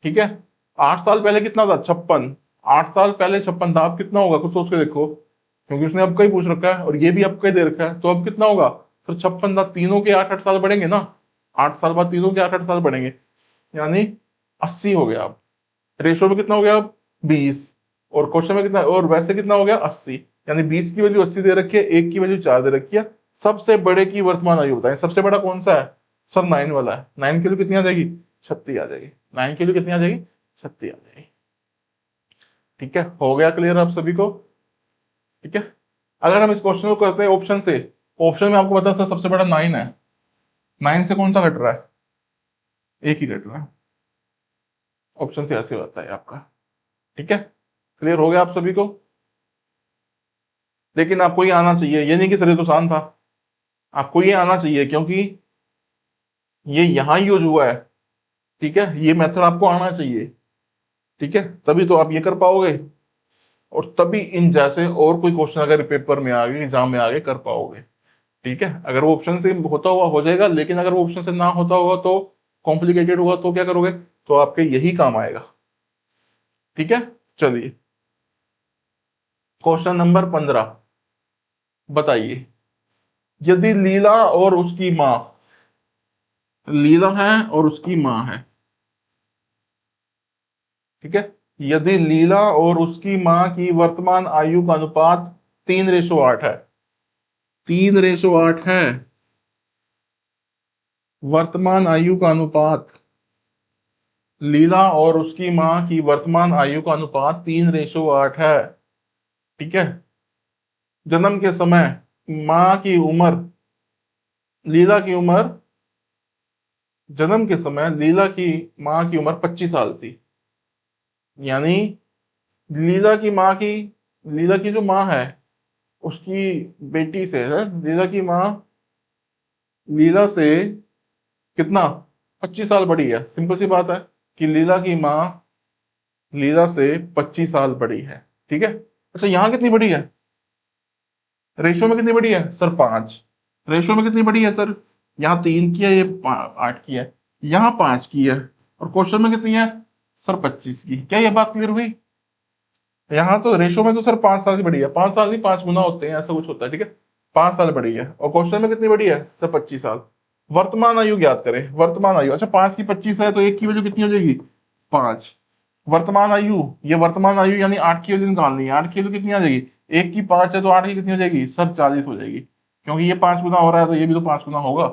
ठीक है, 8 साल पहले कितना था? 56। 8 साल पहले 56 था, अब कितना होगा? कुछ सोच के देखो, क्योंकि उसने अब का ही पूछ रखा है और ये भी अब का ही दे रखा है, तो अब कितना होगा? फिर 56 था, तीनों के 8-8 साल बढ़ेंगे ना। 8 साल बाद तीनों के 8-8 साल बढ़ेंगे, यानी 80 हो गया। अब रेशो में कितना हो गया? अब 20। और क्वेश्चन में कितना, और वैसे कितना हो गया? 80। यानी 20 की वैल्यू 80 दे रखी है, एक की वैल्यू 4 दे रखी है। सबसे बड़े की वर्तमान आयु बताएं। सबसे बड़ा कौन सा है सर? 9 वाला है। 9 की वैल्यू कितनी आ जाएगी? 36 आ जाएगी। 9 की वैल्यू कितनी आ जाएगी? 36 आ जाएगी। ठीक है, हो गया क्लियर आप सभी को? ठीक है, अगर हम इस क्वेश्चन को करते हैं ऑप्शन से, ऑप्शन में आपको पता है सर सबसे बड़ा 9 है। 9 से कौन सा घट रहा है? एक ही घट रहा है। ऑप्शन से ऐसे होता है आपका। ठीक है, क्लियर हो गया आप सभी को? लेकिन आपको ये आना चाहिए, ये नहीं कि सर ये तो आसान था। आपको ये आना चाहिए क्योंकि ये यहां यूज हुआ है। ठीक है, ये मेथड आपको आना चाहिए। ठीक है, तभी तो आप ये कर पाओगे, और तभी इन जैसे और कोई क्वेश्चन अगर पेपर में आगे, एग्जाम में आगे कर पाओगे। ठीक है, अगर वो ऑप्शन से होता हुआ हो जाएगा, लेकिन अगर वो ऑप्शन से ना होता हुआ तो कॉम्प्लिकेटेड हुआ तो क्या करोगे? तो आपके यही काम आएगा। ठीक है, चलिए क्वेश्चन नंबर 15 बताइए। यदि लीला और उसकी माँ, लीला है और उसकी माँ है, ठीक है, यदि लीला और उसकी माँ की वर्तमान आयु का अनुपात 3:8 है, 3:8 है, वर्तमान आयु का अनुपात, लीला और उसकी माँ की वर्तमान आयु का अनुपात 3:8 है। ठीक है, जन्म के समय माँ की उम्र, लीला की उम्र, जन्म के समय लीला की माँ की उम्र 25 साल थी। यानी लीला की माँ की, लीला की जो माँ है उसकी बेटी से है, लीला की माँ लीला से कितना? 25 साल बड़ी है। सिंपल सी बात है कि लीला की माँ लीला से 25 साल बड़ी है। ठीक है, अच्छा यहाँ कितनी बड़ी है? रेशियो में कितनी बड़ी है सर? 5। रेशियो में कितनी बड़ी है सर? यहाँ 3 की है, ये 8 की है, यहाँ 5 की है, और क्वेश्चन में कितनी है सर? 25 की। क्या ये बात क्लियर हुई? यहाँ तो रेशो में तो सर 5 साल की बड़ी है, 5 साल नहीं 5 गुना होते हैं, ऐसा कुछ होता है। ठीक है, 5 साल बड़ी है, और क्वेश्चन में कितनी बड़ी है सर? 25 साल। वर्तमान आयु ज्ञात करें। वर्तमान आयु, अच्छा 5 की 25 है तो एक की वैल्यू कितनी हो जाएगी? 5। वर्तमान आयु, ये वर्तमान आयु यानी 8 की वैल्यू निकालनी है। 8 की वैल्यू कितनी आ जाएगी? 1 की 5 है तो 8 की कितनी हो जाएगी सर 40 हो जाएगी, क्योंकि ये 5 गुना हो रहा है तो ये भी तो 5 गुना होगा,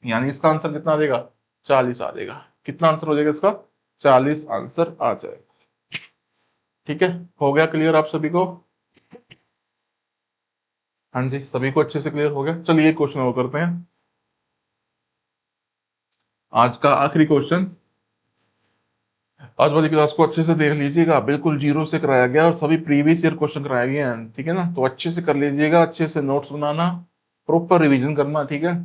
यानी इसका आंसर कितना आ जाएगा 40 आ जाएगा। कितना आंसर हो जाएगा इसका 40 आंसर आ जाएगा। ठीक है, हो गया क्लियर आप सभी को? हाँ जी, सभी को अच्छे से क्लियर हो गया। चलिए क्वेश्चन और करते हैं, आज का आखिरी क्वेश्चन। आज वाली क्लास को अच्छे से देख लीजिएगा, बिल्कुल जीरो से कराया गया और सभी प्रीवियस ईयर क्वेश्चन कराए गए हैं, ठीक है ना? तो अच्छे से कर लीजिएगा, अच्छे से नोट्स बनाना, प्रॉपर रिवीजन करना, ठीक है?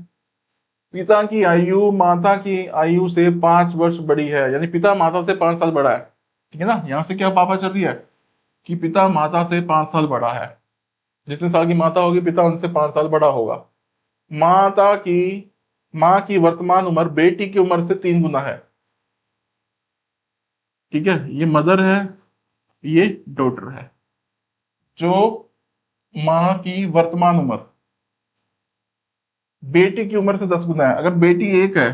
पिता की आयु माता की आयु से 5 वर्ष बड़ी है, यानी पिता माता से 5 साल बड़ा है, ठीक है ना? यहाँ से क्या पापा चल रही है कि पिता माता से 5 साल बड़ा है, जितने साल की माता होगी पिता उनसे 5 साल बड़ा होगा। माता की माँ की वर्तमान उम्र बेटी की उम्र से 3 गुना है, ठीक है? ये मदर है, ये डॉटर है। जो माँ की वर्तमान उम्र बेटी की उम्र से 10 गुना है, अगर बेटी 1 है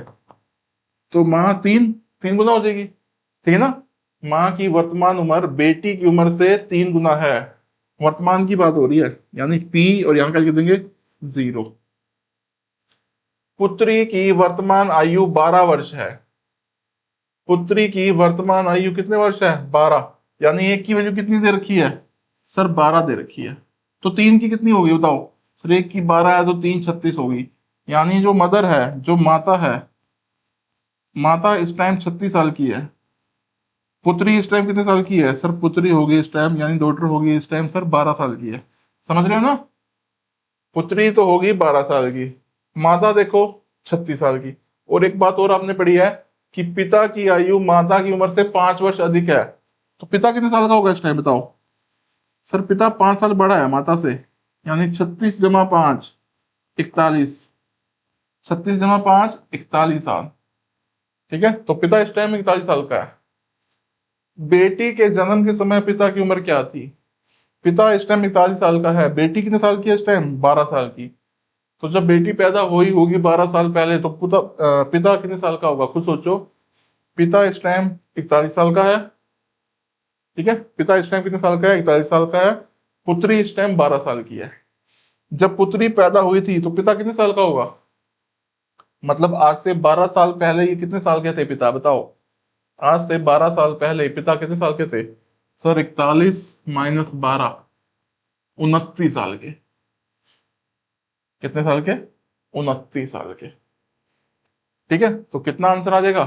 तो माँ तीन तीन गुना हो जाएगी, ठीक है ना? माँ की वर्तमान उम्र बेटी की उम्र से 3 गुना है, वर्तमान की बात हो रही है, यानी पी और यहां क्या लिख देंगे 0। पुत्री की वर्तमान आयु 12 वर्ष है, पुत्री की वर्तमान आयु कितने वर्ष है 12, यानी एक की वैल्यू कितनी दे रखी है सर 12 दे रखी है, तो 3 की कितनी होगी बताओ सर? 1 की 12 है तो 3 36 होगी, यानी जो मदर है, जो माता है, माता इस टाइम 36 साल की है। पुत्री इस टाइम कितने साल की है सर? पुत्री होगी इस टाइम, यानी डॉटर होगी इस टाइम सर 12 साल की है, समझ रहे हो ना? पुत्री तो होगी 12 साल की, माता देखो 36 साल की। और एक बात और आपने पढ़ी है कि पिता की आयु माता की उम्र से 5 वर्ष अधिक है, तो पिता कितने साल का होगा इस टाइम बताओ सर? पिता 5 साल बड़ा है माता से, यानी 36 + 5 41, 36 + 5 41 साल, ठीक है? तो पिता इस टाइम 41 साल का है। बेटी के जन्म के समय पिता की उम्र क्या थी? पिता इस टाइम 41 साल का है, बेटी कितने साल की है इस टाइम 12 साल की। तो जब बेटी पैदा हुई होगी 12 साल पहले, तो पिता कितने साल का होगा खुद सोचो। पिता इस टाइम 41 साल का है, ठीक है? पिता इस टाइम कितने साल का है 41 साल का है। पुत्री इस टाइम 12 साल की है। जब पुत्री पैदा हुई थी तो पिता कितने साल का होगा? मतलब आज से 12 साल पहले ये कितने साल के थे पिता बताओ? आज से 12 साल पहले पिता कितने साल के थे सर? 41 - 12 29 साल के। कितने साल के? 29 साल के, ठीक है? तो कितना आंसर आ जाएगा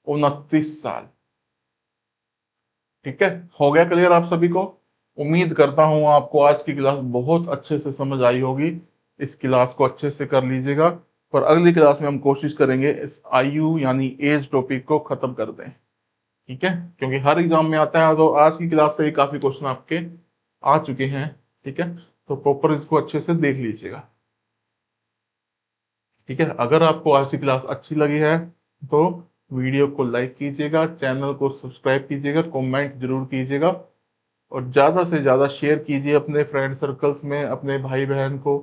29 साल, ठीक है? हो गया क्लियर आप सभी को? उम्मीद करता हूं आपको आज की क्लास बहुत अच्छे से समझ आई होगी। इस क्लास को अच्छे से कर लीजिएगा, पर अगली क्लास में हम कोशिश करेंगे इस आयु यानी एज टॉपिक को खत्म कर दें, ठीक है? क्योंकि हर एग्जाम में आता है, तो आज की क्लास से ही काफी क्वेश्चन आपके आ चुके हैं, ठीक है? तो प्रॉपर इसको अच्छे से देख लीजिएगा, ठीक है? अगर आपको आज की क्लास अच्छी लगी है तो वीडियो को लाइक कीजिएगा, चैनल को सब्सक्राइब कीजिएगा, कमेंट जरूर कीजिएगा और ज़्यादा से ज़्यादा शेयर कीजिए अपने फ्रेंड सर्कल्स में, अपने भाई बहन को,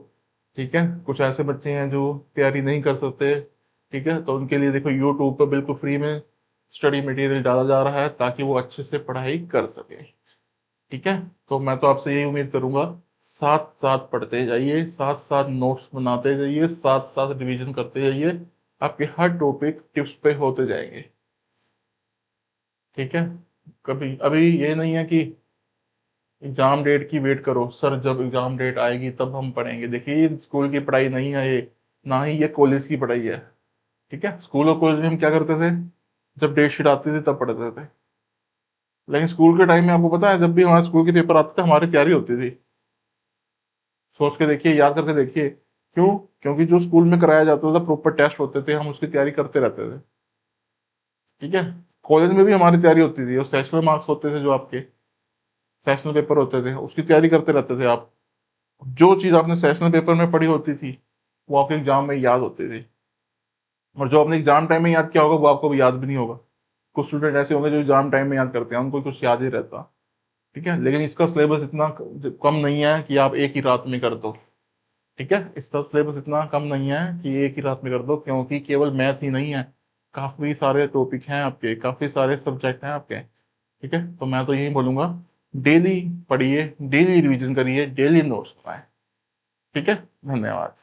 ठीक है? कुछ ऐसे बच्चे हैं जो तैयारी नहीं कर सकते, ठीक है? तो उनके लिए देखो यूट्यूब पर बिल्कुल फ्री में स्टडी मटेरियल डाला जा रहा है ताकि वो अच्छे से पढ़ाई कर सके, ठीक है? तो मैं तो आपसे यही उम्मीद करूंगा, साथ साथ पढ़ते जाइए, साथ साथ नोट्स बनाते जाइए, साथ साथ रिवीजन करते जाइए, आपके हर टॉपिक टिप्स पे होते जाएंगे, ठीक है? कभी अभी ये नहीं है कि एग्जाम डेट की वेट करो सर, जब एग्जाम डेट आएगी तब हम पढ़ेंगे। देखिए ये स्कूल की पढ़ाई नहीं है ये, ना ही ये कॉलेज की पढ़ाई है, ठीक है? स्कूल और कॉलेज में हम क्या करते थे, जब डेट शीट आती थी तब पढ़ते थे, लेकिन स्कूल के टाइम में आपको पता है जब भी हमारे स्कूल के पेपर आते थे हमारी तैयारी होती थी। सोच के देखिए, याद करके देखिए, क्यों? क्योंकि जो स्कूल में कराया जाता था प्रॉपर टेस्ट होते थे, हम उसकी तैयारी करते रहते थे, ठीक है? कॉलेज में भी हमारी तैयारी होती थी और सेशनल मार्क्स होते थे, जो आपके सेशनल पेपर होते थे उसकी तैयारी करते रहते थे आप। जो चीज आपने सेशनल पेपर में पढ़ी होती थी वो आपके एग्जाम में याद होती थी, और जो आपने एग्जाम टाइम में याद किया होगा वो आपको भी याद भी नहीं होगा। कुछ स्टूडेंट ऐसे होंगे जो एग्जाम टाइम में याद करते हैं, उनको कुछ याद ही रहता, ठीक है? लेकिन इसका सिलेबस इतना कम नहीं है कि आप एक ही रात में कर दो, ठीक है? इसका सिलेबस इतना कम नहीं है कि एक ही रात में कर दो, क्योंकि केवल मैथ ही नहीं है, काफी सारे टॉपिक हैं आपके, काफी सारे सब्जेक्ट हैं आपके, ठीक है? तो मैं तो यही बोलूंगा डेली पढ़िए, डेली रिवीजन करिए, डेली नोट्स बनाएं। ठीक है, धन्यवाद।